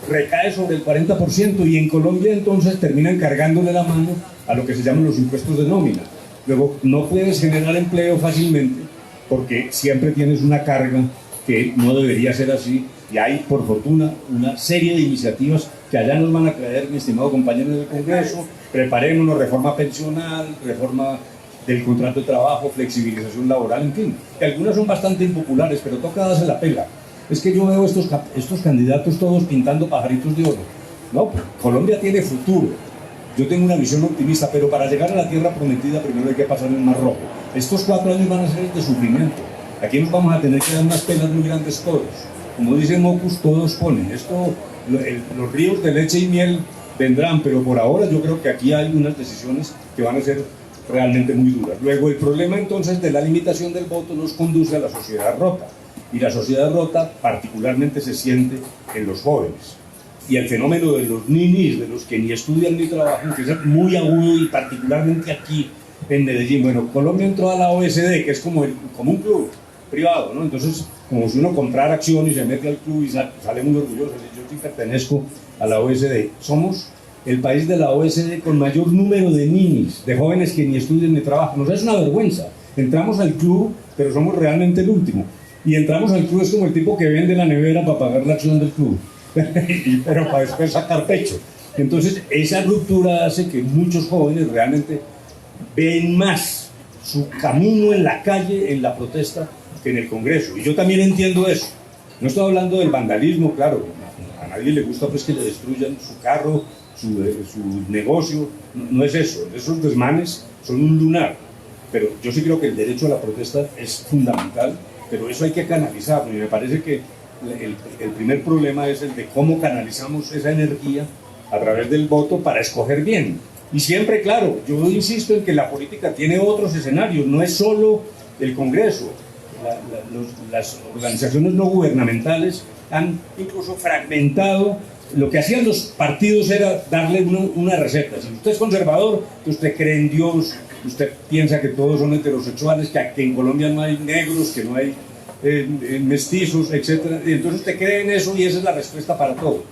recae sobre el 40%, y en Colombia entonces terminan cargándole la mano a lo que se llaman los impuestos de nómina. Luego no puedes generar empleo fácilmente porque siempre tienes una carga que no debería ser así, y hay por fortuna una serie de iniciativas que allá nos van a traer, mi estimado compañero del Congreso. Preparémonos, reforma pensional, reforma del contrato de trabajo, flexibilización laboral, en fin, que algunas son bastante impopulares, pero toca darse la pela. Es que yo veo estos candidatos todos pintando pajaritos de oro. No, Colombia tiene futuro. Yo tengo una visión optimista, pero para llegar a la tierra prometida primero hay que pasar el Mar Rojo. Estos 4 años van a ser de sufrimiento. Aquí nos vamos a tener que dar unas penas muy grandes todos. Como dice Mocus, todos ponen. Los ríos de leche y miel vendrán, pero por ahora yo creo que aquí hay unas decisiones que van a ser realmente muy duras. Luego, el problema entonces de la limitación del voto nos conduce a la sociedad rota. Y la sociedad rota particularmente se siente en los jóvenes. Y el fenómeno de los ninis, de los que ni estudian ni trabajan, que es muy agudo, y particularmente aquí en Medellín. Bueno, Colombia entró a la OSD, que es como un club privado, ¿no? Entonces, como si uno comprara acción y se mete al club y sale muy orgulloso. Yo sí pertenezco a la OSD. Somos el país de la OSD con mayor número de ninis, de jóvenes que ni estudian ni trabajan. Nos es una vergüenza. Entramos al club, pero somos realmente el último. Y entramos al club es como el tipo que vende la nevera para pagar la acción del club, pero para después sacar pecho. Entonces, esa ruptura hace que muchos jóvenes realmente ven más su camino en la calle, en la protesta, que en el Congreso. Y yo también entiendo eso. No estoy hablando del vandalismo, claro. A nadie le gusta pues que le destruyan su carro, su negocio. No es eso. Esos desmanes son un lunar. Pero yo sí creo que el derecho a la protesta es fundamental, pero eso hay que canalizarlo. Y me parece que el primer problema es el de cómo canalizamos esa energía a través del voto para escoger bien. Y siempre, claro, yo insisto en que la política tiene otros escenarios, no es solo el Congreso. Las organizaciones no gubernamentales han incluso fragmentado. Lo que hacían los partidos era darle una receta. Si usted es conservador, usted cree en Dios, usted piensa que todos son heterosexuales, que en Colombia no hay negros, que no hay mestizos, etc. Y entonces usted cree en eso y esa es la respuesta para todo.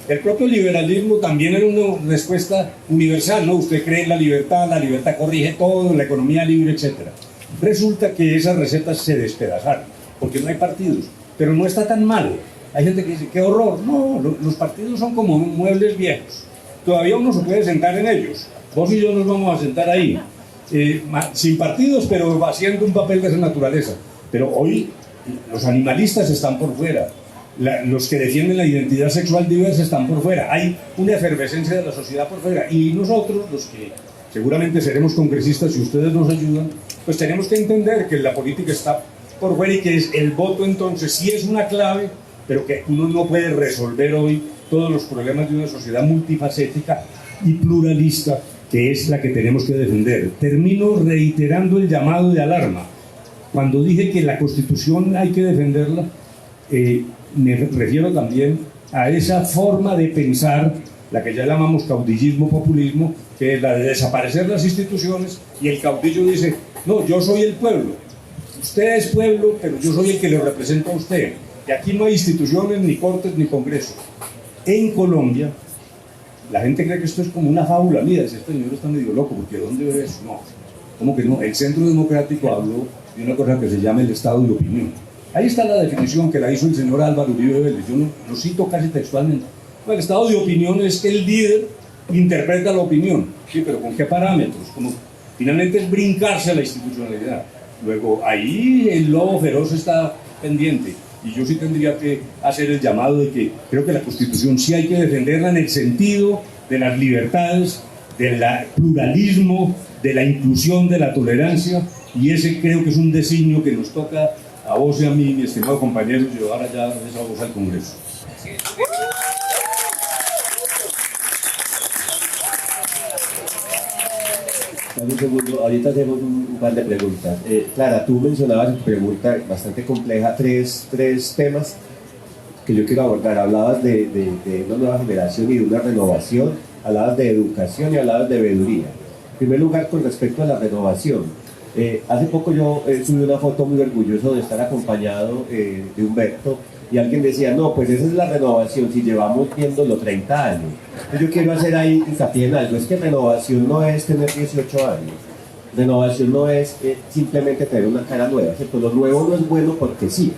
El propio liberalismo también era una respuesta universal, ¿no? Usted cree en la libertad corrige todo, la economía libre, etc. Resulta que esas recetas se despedazaron, porque no hay partidos, pero no está tan mal. Hay gente que dice, qué horror. No, los partidos son como muebles viejos. Todavía uno se puede sentar en ellos. Vos y yo nos vamos a sentar ahí, sin partidos, pero haciendo un papel de esa naturaleza. Pero hoy los animalistas están por fuera. Los que defienden la identidad sexual diversa están por fuera. Hay una efervescencia de la sociedad por fuera. Y nosotros, los que seguramente seremos congresistas, si ustedes nos ayudan, pues tenemos que entender que la política está por fuera y que el voto entonces sí es una clave, pero que uno no puede resolver hoy todos los problemas de una sociedad multifacética y pluralista, que es la que tenemos que defender. Termino reiterando el llamado de alarma. Cuando dije que la Constitución hay que defenderla, me refiero también a esa forma de pensar, la que ya llamamos caudillismo populismo, que es la de desaparecer las instituciones, y el caudillo dice, no, yo soy el pueblo, usted es pueblo, pero yo soy el que le representa a usted, y aquí no hay instituciones, ni cortes, ni congresos. En Colombia, la gente cree que esto es como una fábula. Mira, este señor está medio loco, porque ¿dónde ve eso? No, ¿cómo que no? El Centro Democrático habló de una cosa que se llama el estado de opinión. Ahí está la definición que la hizo el señor Álvaro Uribe Vélez. Yo no lo cito casi textualmente. El estado de opinión es que el líder interpreta la opinión. Sí, pero ¿con qué parámetros? Como finalmente es brincarse a la institucionalidad. Luego, ahí el lobo feroz está pendiente. Y yo sí tendría que hacer el llamado de que creo que la Constitución sí hay que defenderla en el sentido de las libertades, del pluralismo, de la inclusión, de la tolerancia, y ese creo que es un designio que nos toca a vos y a mí, mi estimado compañero, llevar allá esa voz al Congreso. Un segundo, ahorita hacemos un par de preguntas. Clara, tú mencionabas en tu pregunta bastante compleja tres temas que yo quiero abordar. Hablabas de una nueva generación y de una renovación, hablabas de educación y hablabas de veeduría. En primer lugar, con respecto a la renovación, hace poco yo subí una foto muy orgulloso de estar acompañado de Humberto, y alguien decía, no, pues esa es la renovación si llevamos viéndolo 30 años. Entonces yo quiero hacer ahí hincapié en algo, es que renovación no es tener 18 años, renovación no es simplemente tener una cara nueva, ¿cierto? Lo nuevo no es bueno porque sí,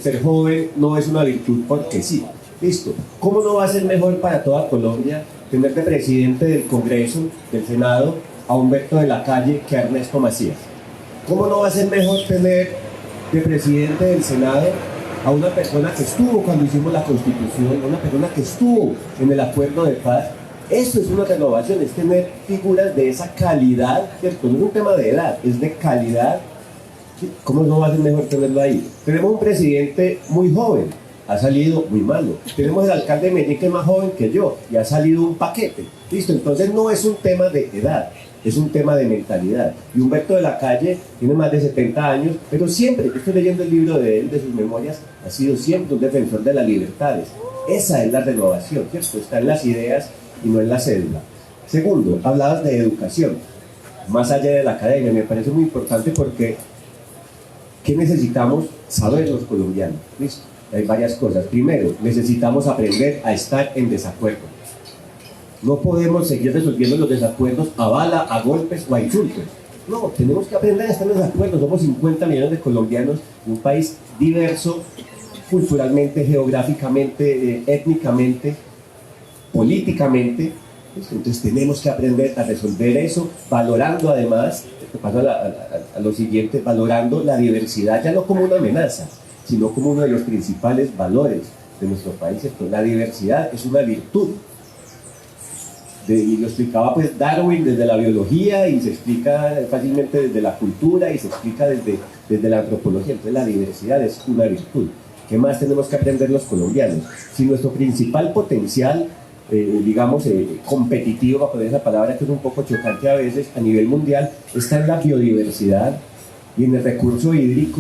ser joven no es una virtud porque sí. Listo, ¿cómo no va a ser mejor para toda Colombia tener de presidente del Congreso, del Senado, a Humberto de la Calle que a Ernesto Macías? ¿Cómo no va a ser mejor tener de presidente del Senado a una persona que estuvo cuando hicimos la Constitución, a una persona que estuvo en el acuerdo de paz? Eso es una renovación, es tener figuras de esa calidad, ¿cierto? No es un tema de edad, es de calidad. ¿Cómo no va a ser mejor tenerlo ahí? Tenemos un presidente muy joven, ha salido muy malo. Tenemos el alcalde de Medellín que es más joven que yo y ha salido un paquete. Listo, entonces no es un tema de edad, es un tema de mentalidad. Y Humberto de la Calle tiene más de 70 años, pero siempre, yo estoy leyendo el libro de él, de sus memorias, ha sido siempre un defensor de las libertades. Esa es la renovación, ¿cierto? Está en las ideas y no en la cédula. Segundo, hablabas de educación. más allá de la academia. Me parece muy importante porque ¿qué necesitamos saber los colombianos? ¿Listo? Hay varias cosas. Primero, necesitamos aprender a estar en desacuerdo. No podemos seguir resolviendo los desacuerdos a bala, a golpes o a insultos. No, tenemos que aprender a estar en desacuerdo. Somos 50 millones de colombianos, un país diverso, culturalmente, geográficamente, étnicamente, políticamente. Entonces tenemos que aprender a resolver eso, valorando además, paso a lo siguiente, valorando la diversidad ya no como una amenaza, sino como uno de los principales valores de nuestro país. Entonces, la diversidad es una virtud. Y lo explicaba pues Darwin desde la biología, y se explica fácilmente desde la cultura, y se explica desde la antropología. Entonces la diversidad es una virtud. ¿Qué más tenemos que aprender los colombianos? Si nuestro principal potencial, digamos, competitivo, para poner esa palabra que es un poco chocante a veces, a nivel mundial, está en la biodiversidad y en el recurso hídrico,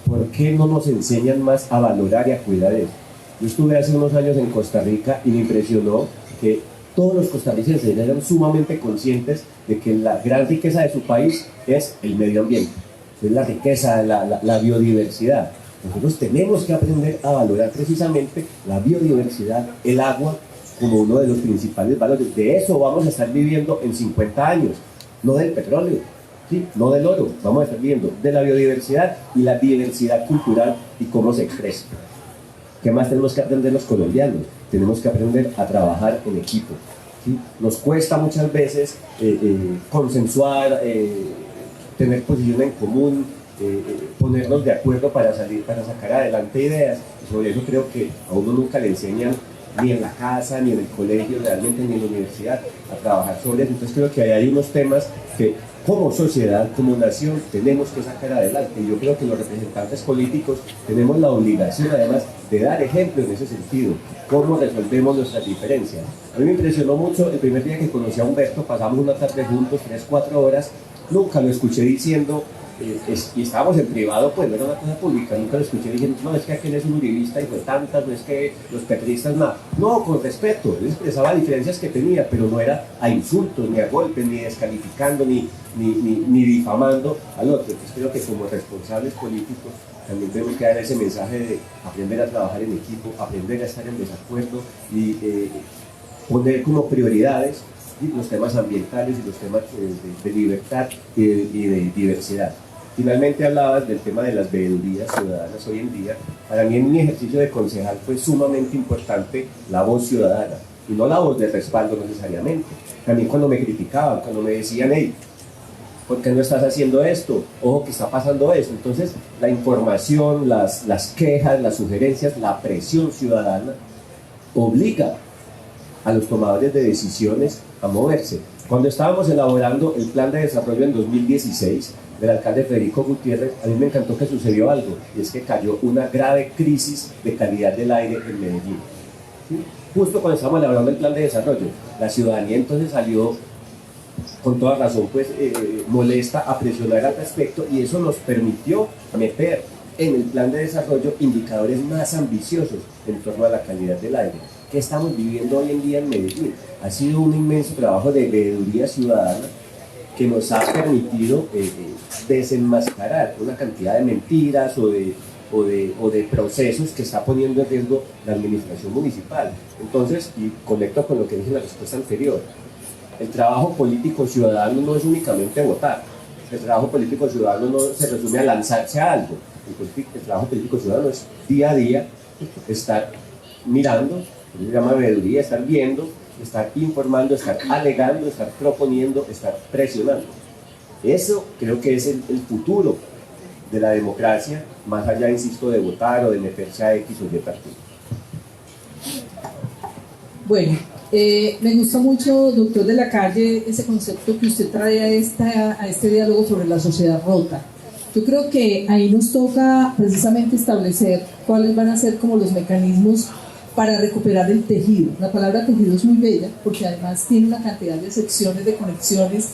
¿por qué no nos enseñan más a valorar y a cuidar eso? Yo estuve hace unos años en Costa Rica y me impresionó que todos los costarricenses eran sumamente conscientes de que la gran riqueza de su país es el medio ambiente, es la riqueza, la biodiversidad. Nosotros tenemos que aprender a valorar precisamente la biodiversidad, el agua, como uno de los principales valores. De eso vamos a estar viviendo en 50 años, no del petróleo, ¿sí? No del oro, vamos a estar viviendo de la biodiversidad y la diversidad cultural y cómo se expresa. ¿Qué más tenemos que aprender los colombianos? Tenemos que aprender a trabajar en equipo, ¿sí? Nos cuesta muchas veces consensuar, tener posición en común, ponernos de acuerdo para sacar adelante ideas. Y sobre eso creo que a uno nunca le enseñan, ni en la casa, ni en el colegio, realmente ni en la universidad, a trabajar sobre eso. Entonces creo que hay unos temas que como sociedad, como nación, tenemos que sacar adelante. Y yo creo que los representantes políticos tenemos la obligación además de dar ejemplo en ese sentido, cómo resolvemos nuestras diferencias. A mí me impresionó mucho el primer día que conocí a Humberto, pasamos una tarde juntos, 3-4 horas, nunca lo escuché diciendo, y estábamos en privado, pues no era una cosa pública, nunca lo escuché diciendo, no, es que aquel es un uribista y fue tantas, no es que los petristas nada. No, con respeto, él expresaba diferencias que tenía, pero no era a insultos, ni a golpes, ni descalificando, ni difamando al otro. Entonces creo que como responsables políticos también tenemos que dar ese mensaje de aprender a trabajar en equipo, aprender a estar en desacuerdo y poner como prioridades los temas ambientales y los temas de libertad y de diversidad. Finalmente hablabas del tema de las veedurías ciudadanas hoy en día. Para mí en mi ejercicio de concejal fue sumamente importante la voz ciudadana, y no la voz de respaldo necesariamente. También cuando me criticaban, cuando me decían, hey, ¿por qué no estás haciendo esto? Ojo que está pasando esto. Entonces la información, las quejas, las sugerencias, la presión ciudadana obliga a los tomadores de decisiones a moverse. Cuando estábamos elaborando el plan de desarrollo en 2016 del alcalde Federico Gutiérrez, a mí me encantó que sucedió algo, y es que cayó una grave crisis de calidad del aire en Medellín. ¿Sí? Justo cuando estábamos elaborando el plan de desarrollo, la ciudadanía entonces salió con toda razón pues molesta a presionar al respecto, y eso nos permitió meter en el plan de desarrollo indicadores más ambiciosos en torno a la calidad del aire. ¿Qué estamos viviendo hoy en día en Medellín? Ha sido un inmenso trabajo de veeduría ciudadana que nos ha permitido desenmascarar una cantidad de mentiras o de procesos que está poniendo en riesgo la administración municipal. Entonces, y conecto con lo que dije en la respuesta anterior, el trabajo político ciudadano no es únicamente votar. El trabajo político ciudadano no se resume a lanzarse a algo. El trabajo político ciudadano es día a día estar mirando, se llama veeduría, estar viendo, estar informando, estar alegando, estar proponiendo, estar presionando. Eso creo que es el futuro de la democracia, más allá, insisto, de votar o de meterse a X o Y partido. Bueno, me gusta mucho, doctor de la Calle, ese concepto que usted trae a este diálogo sobre la sociedad rota. Yo creo que ahí nos toca precisamente establecer cuáles van a ser como los mecanismos para recuperar el tejido. La palabra tejido es muy bella porque además tiene una cantidad de secciones, de conexiones,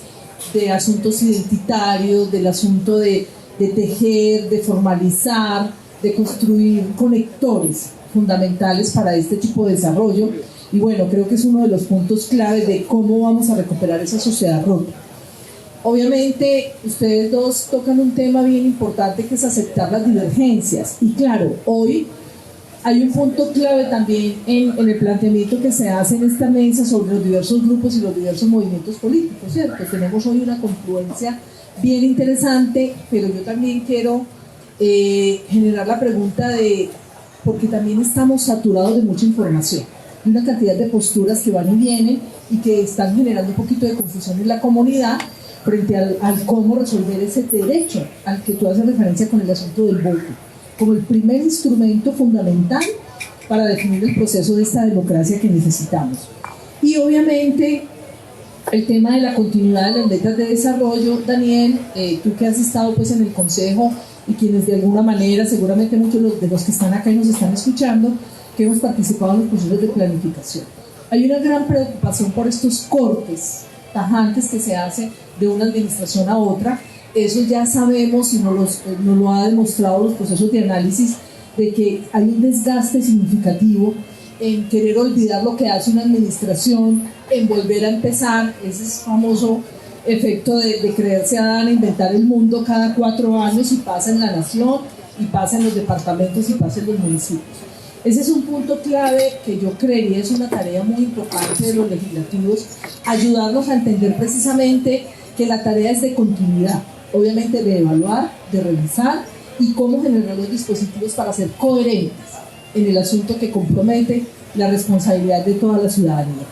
de asuntos identitarios, del asunto de tejer, de formalizar, de construir conectores fundamentales para este tipo de desarrollo. Y bueno, creo que es uno de los puntos clave de cómo vamos a recuperar esa sociedad rota. obviamente ustedes dos tocan un tema bien importante que es aceptar las divergencias. Y claro, hoy hay un punto clave también en el planteamiento que se hace en esta mesa sobre los diversos grupos y los diversos movimientos políticos, ¿cierto? Tenemos hoy una confluencia bien interesante, pero yo también quiero generar la pregunta de, porque también estamos saturados de mucha información, hay una cantidad de posturas que van y vienen y que están generando un poquito de confusión en la comunidad frente al cómo resolver ese derecho al que tú haces referencia con el asunto del voto, como el primer instrumento fundamental para definir el proceso de esta democracia que necesitamos. Y obviamente el tema de la continuidad de las metas de desarrollo, Daniel, tú que has estado pues en el Consejo y quienes de alguna manera, seguramente muchos de los que están acá y nos están escuchando, que hemos participado en los procesos de planificación. Hay una gran preocupación por estos cortes tajantes que se hacen de una administración a otra. Eso ya sabemos y nos lo ha demostrado los procesos de análisis, de que hay un desgaste significativo en querer olvidar lo que hace una administración, en volver a empezar, ese famoso efecto de creerse Adán, inventar el mundo cada 4 años, y pasa en la nación, y pasa en los departamentos, y pasa en los municipios. Ese es un punto clave que yo creería es una tarea muy importante de los legislativos, ayudarnos a entender precisamente que la tarea es de continuidad, obviamente de evaluar, de revisar y cómo generar los dispositivos para ser coherentes en el asunto que compromete la responsabilidad de toda la ciudadanía.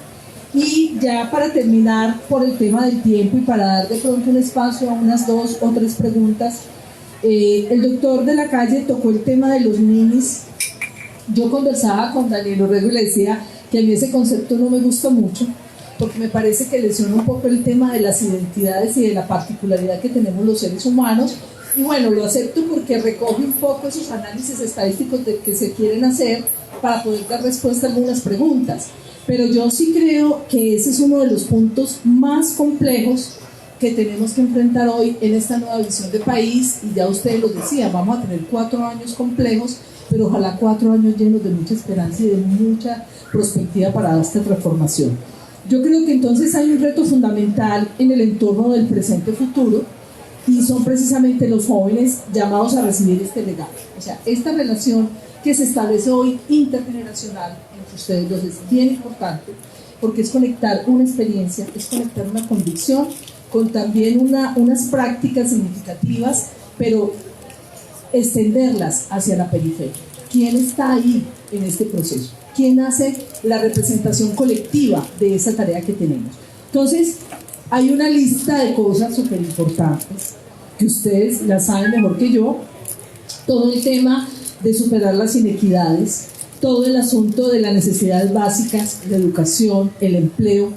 Y ya para terminar, por el tema del tiempo y para dar de pronto un espacio a unas 2 o 3 preguntas, el doctor de la calle tocó el tema de los ninis. Yo conversaba con Daniel Orrego y le decía que a mí ese concepto no me gusta mucho, porque me parece que lesiona un poco el tema de las identidades y de la particularidad que tenemos los seres humanos. Y bueno, lo acepto porque recoge un poco esos análisis estadísticos que se quieren hacer para poder dar respuesta a algunas preguntas. Pero yo sí creo que ese es uno de los puntos más complejos que tenemos que enfrentar hoy en esta nueva visión de país. Y ya ustedes lo decían, vamos a tener 4 años complejos, pero ojalá 4 años llenos de mucha esperanza y de mucha perspectiva para esta transformación. Yo creo que entonces hay un reto fundamental en el entorno del presente-futuro, y son precisamente los jóvenes llamados a recibir este legado. O sea, esta relación que se establece hoy intergeneracional entre ustedes dos es bien importante, porque es conectar una experiencia, es conectar una convicción con también unas prácticas significativas, pero extenderlas hacia la periferia. ¿Quién está ahí en este proceso? ¿Quién hace la representación colectiva de esa tarea que tenemos? Entonces, hay una lista de cosas súper importantes que ustedes la saben mejor que yo. Todo el tema de superar las inequidades, todo el asunto de las necesidades básicas, la educación, el empleo,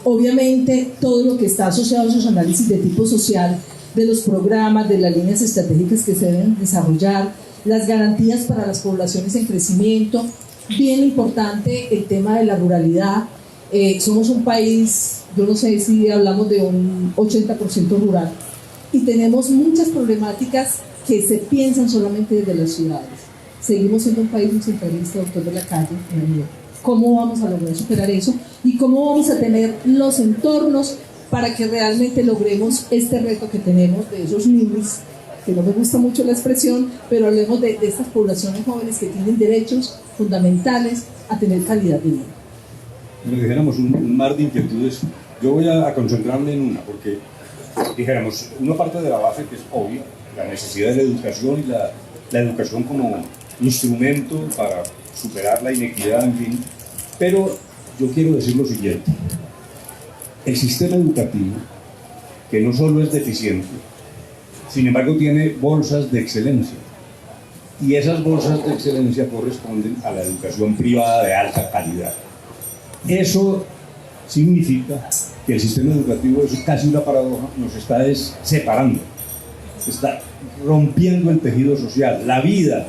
obviamente todo lo que está asociado a esos análisis de tipo social, de los programas, de las líneas estratégicas que se deben desarrollar, las garantías para las poblaciones en crecimiento. Bien importante el tema de la ruralidad. Somos un país, yo no sé si hablamos de un 80% rural, y tenemos muchas problemáticas que se piensan solamente desde las ciudades. Seguimos siendo un país muy centralista, doctor de la calle, ¿cómo vamos a lograr superar eso? ¿Y cómo vamos a tener los entornos para que realmente logremos este reto que tenemos de esos niños, que no me gusta mucho la expresión, pero hablemos de estas poblaciones jóvenes que tienen derechos fundamentales a tener calidad de vida? Si dijéramos un mar de inquietudes, yo voy a concentrarme en una, porque dijéramos, una parte de la base que es obvia, la necesidad de la educación y la educación como instrumento para superar la inequidad, en fin. Pero yo quiero decir lo siguiente: el sistema educativo, que no solo es deficiente, sin embargo tiene bolsas de excelencia, y esas bolsas de excelencia corresponden a la educación privada de alta calidad. Eso significa que el sistema educativo, es casi una paradoja, nos está separando, está rompiendo el tejido social. La vida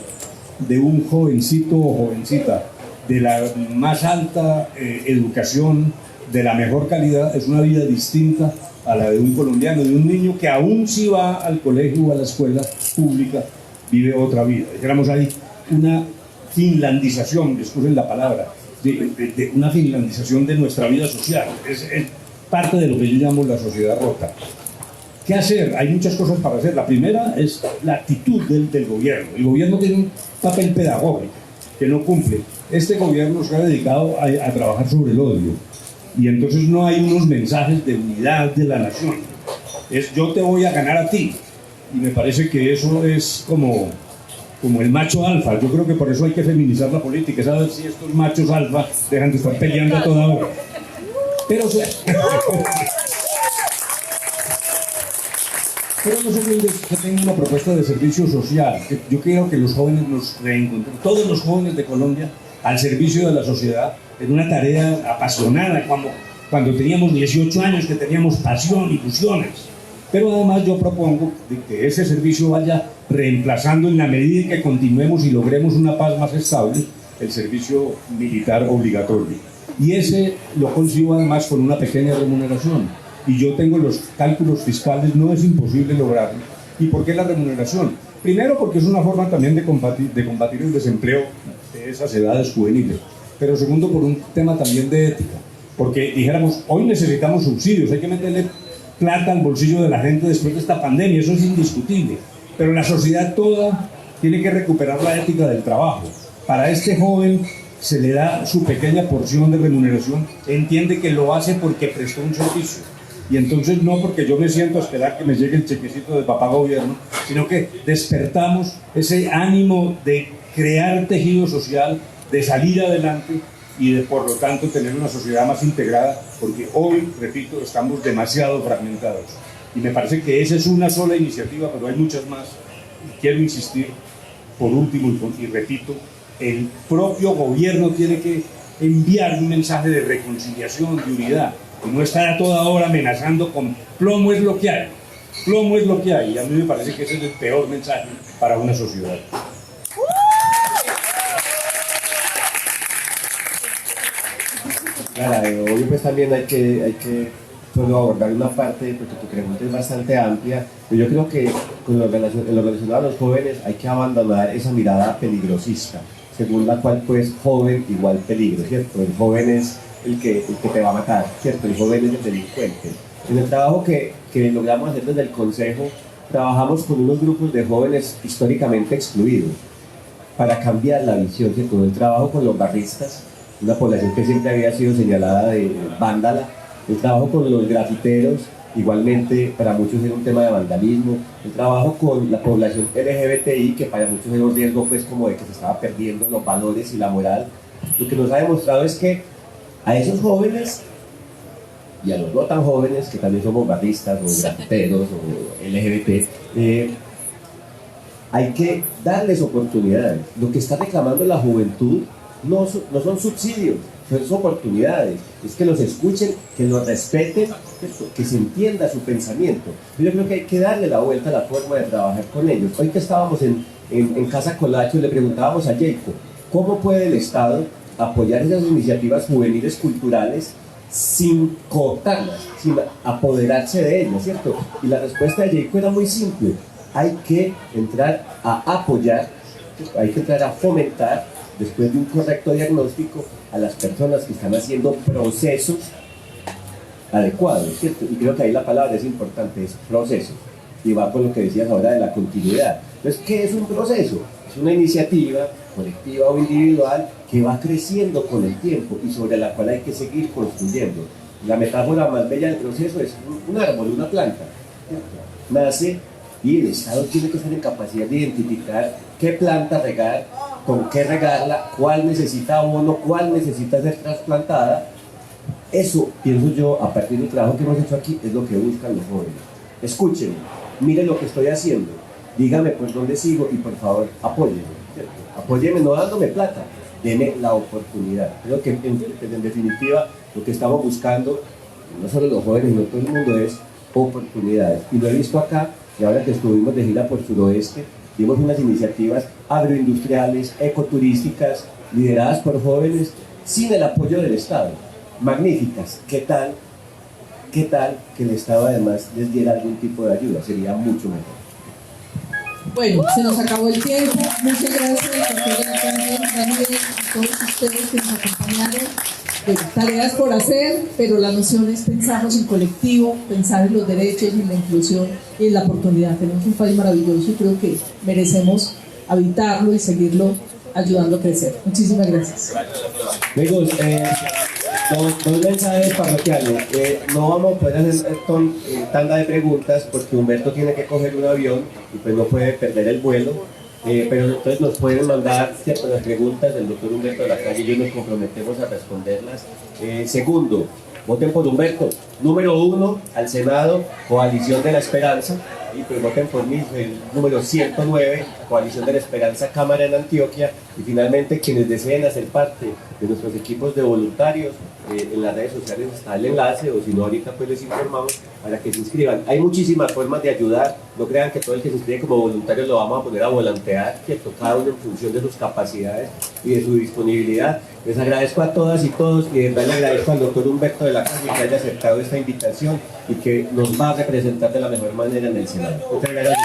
de un jovencito o jovencita de la más alta educación, de la mejor calidad, es una vida distinta a la de un colombiano, de un niño que aún si va al colegio o a la escuela pública, vive otra vida. Dijéramos ahí una finlandización, disculpen la palabra, de una finlandización de nuestra vida social. parte de lo que yo llamo la sociedad rota. ¿Qué hacer? Hay muchas cosas para hacer. La primera es la actitud del gobierno. El gobierno tiene un papel pedagógico que no cumple. Este gobierno se ha dedicado a trabajar sobre el odio. Y entonces no hay unos mensajes de unidad de la nación. Es yo te voy a ganar a ti. Y me parece que eso es como el macho alfa. Yo creo que por eso hay que feminizar la política. ¿Sabes si estos machos alfa dejan de estar peleando a toda hora? Pero no se olviden que tengo una propuesta de servicio social. Yo quiero que los jóvenes nos reencontremos, todos los jóvenes de Colombia, al servicio de la sociedad, en una tarea apasionada, cuando teníamos 18 años, que teníamos pasión, ilusiones. Pero además yo propongo que ese servicio vaya reemplazando, en la medida en que continuemos y logremos una paz más estable, el servicio militar obligatorio. Y ese lo consigo además con una pequeña remuneración. Y yo tengo los cálculos fiscales, no es imposible lograrlo. ¿Y por qué la remuneración? Primero porque es una forma también de combatir el desempleo de esas edades juveniles. Pero segundo por un tema también de ética. Porque dijéramos, hoy necesitamos subsidios, hay que meterle plata al bolsillo de la gente después de esta pandemia, eso es indiscutible. Pero la sociedad toda tiene que recuperar la ética del trabajo. Para este joven se le da su pequeña porción de remuneración, entiende que lo hace porque prestó un servicio. Y entonces no porque yo me siento a esperar que me llegue el chequecito de papá gobierno, sino que despertamos ese ánimo de crear tejido social, de salir adelante y de, por lo tanto, tener una sociedad más integrada, porque hoy, repito, estamos demasiado fragmentados. Y me parece que esa es una sola iniciativa, pero hay muchas más. Y quiero insistir, por último, y repito, el propio gobierno tiene que enviar un mensaje de reconciliación, de unidad, y no estar a toda hora amenazando con plomo es lo que hay, plomo es lo que hay. Y a mí me parece que ese es el peor mensaje para una sociedad. Claro, obvio pues también hay que solo abordar una parte, porque tu pregunta es bastante amplia, pero yo creo que en lo relacionado a los jóvenes hay que abandonar esa mirada peligrosista, según la cual pues joven igual peligro, ¿cierto? El joven es el que te va a matar, ¿cierto? El joven es el delincuente. En el trabajo que logramos hacer desde el Consejo, trabajamos con unos grupos de jóvenes históricamente excluidos para cambiar la visión, ¿cierto? El trabajo con los barristas, una población que siempre había sido señalada de vándala, el trabajo con los grafiteros, igualmente para muchos era un tema de vandalismo, el trabajo con la población LGBTI, que para muchos era un riesgo pues como de que se estaba perdiendo los valores y la moral. Lo que nos ha demostrado es que a esos jóvenes y a los no tan jóvenes, que también somos barristas o grafiteros o LGBT, hay que darles oportunidades. Lo que está reclamando la juventud no son subsidios, son oportunidades. Es que los escuchen, que los respeten, que se entienda su pensamiento. Yo creo que hay que darle la vuelta a la forma de trabajar con ellos. Hoy que estábamos en Casa Colacho, le preguntábamos a Jacob, ¿cómo puede el Estado apoyar esas iniciativas juveniles culturales sin cooptarlas, sin apoderarse de ellas, ¿cierto? Y la respuesta de Jacob era muy simple: hay que entrar a apoyar, hay que entrar a fomentar, después de un correcto diagnóstico, a las personas que están haciendo procesos adecuados, ¿cierto? Y creo que ahí la palabra es importante, es proceso, y va por lo que decías ahora de la continuidad. Entonces, ¿qué es un proceso? Es una iniciativa colectiva o individual que va creciendo con el tiempo y sobre la cual hay que seguir construyendo. La metáfora más bella del proceso es un árbol, una planta, ¿cierto? Nace y el Estado tiene que estar en capacidad de identificar qué planta regar, con qué regarla, cuál necesita abono, cuál necesita ser trasplantada. Eso, pienso yo, a partir del trabajo que hemos hecho aquí, es lo que buscan los jóvenes. Escúchenme, miren lo que estoy haciendo, dígame por dónde sigo y por favor apóyenme, ¿cierto? Apóyenme no dándome plata, denme la oportunidad. Creo que en definitiva lo que estamos buscando, no solo los jóvenes, sino todo el mundo, es oportunidades. Y lo he visto acá, y ahora que estuvimos de gira por Suroeste, vimos unas iniciativas agroindustriales, ecoturísticas, lideradas por jóvenes, sin el apoyo del Estado. Magníficas. ¿Qué tal que el Estado además les diera algún tipo de ayuda? Sería mucho mejor. Bueno, se nos acabó el tiempo. Muchas gracias a todos, Daniel, a todos ustedes que nos acompañaron. Bueno, tareas por hacer, pero la noción es pensarnos en colectivo, pensar en los derechos, en la inclusión y en la oportunidad. Tenemos un país maravilloso y creo que merecemos habitarlo y seguirlo ayudando a crecer. Muchísimas gracias. Amigos, dos mensajes parroquiales. No vamos a poder hacer tanda de preguntas porque Humberto tiene que coger un avión y pues no puede perder el vuelo. Pero entonces nos pueden mandar ciertas las preguntas del doctor Humberto de la Calle y nos comprometemos a responderlas. Segundo, voten por Humberto. Número 1, al Senado, Coalición de la Esperanza. Y pues voten por mí, el número 109, Coalición de la Esperanza, Cámara en Antioquia. Y finalmente, quienes deseen hacer parte de nuestros equipos de voluntarios, en las redes sociales está el enlace, o si no ahorita pues les informamos para que se inscriban. Hay muchísimas formas de ayudar, no crean que todo el que se inscribe como voluntario lo vamos a poner a volantear, ¿cierto? Cada uno en función de sus capacidades y de su disponibilidad. Les agradezco a todas y todos y de verdad le agradezco al doctor Humberto de la Calle que haya aceptado esta invitación y que nos va a representar de la mejor manera en el Senado. Muchas gracias.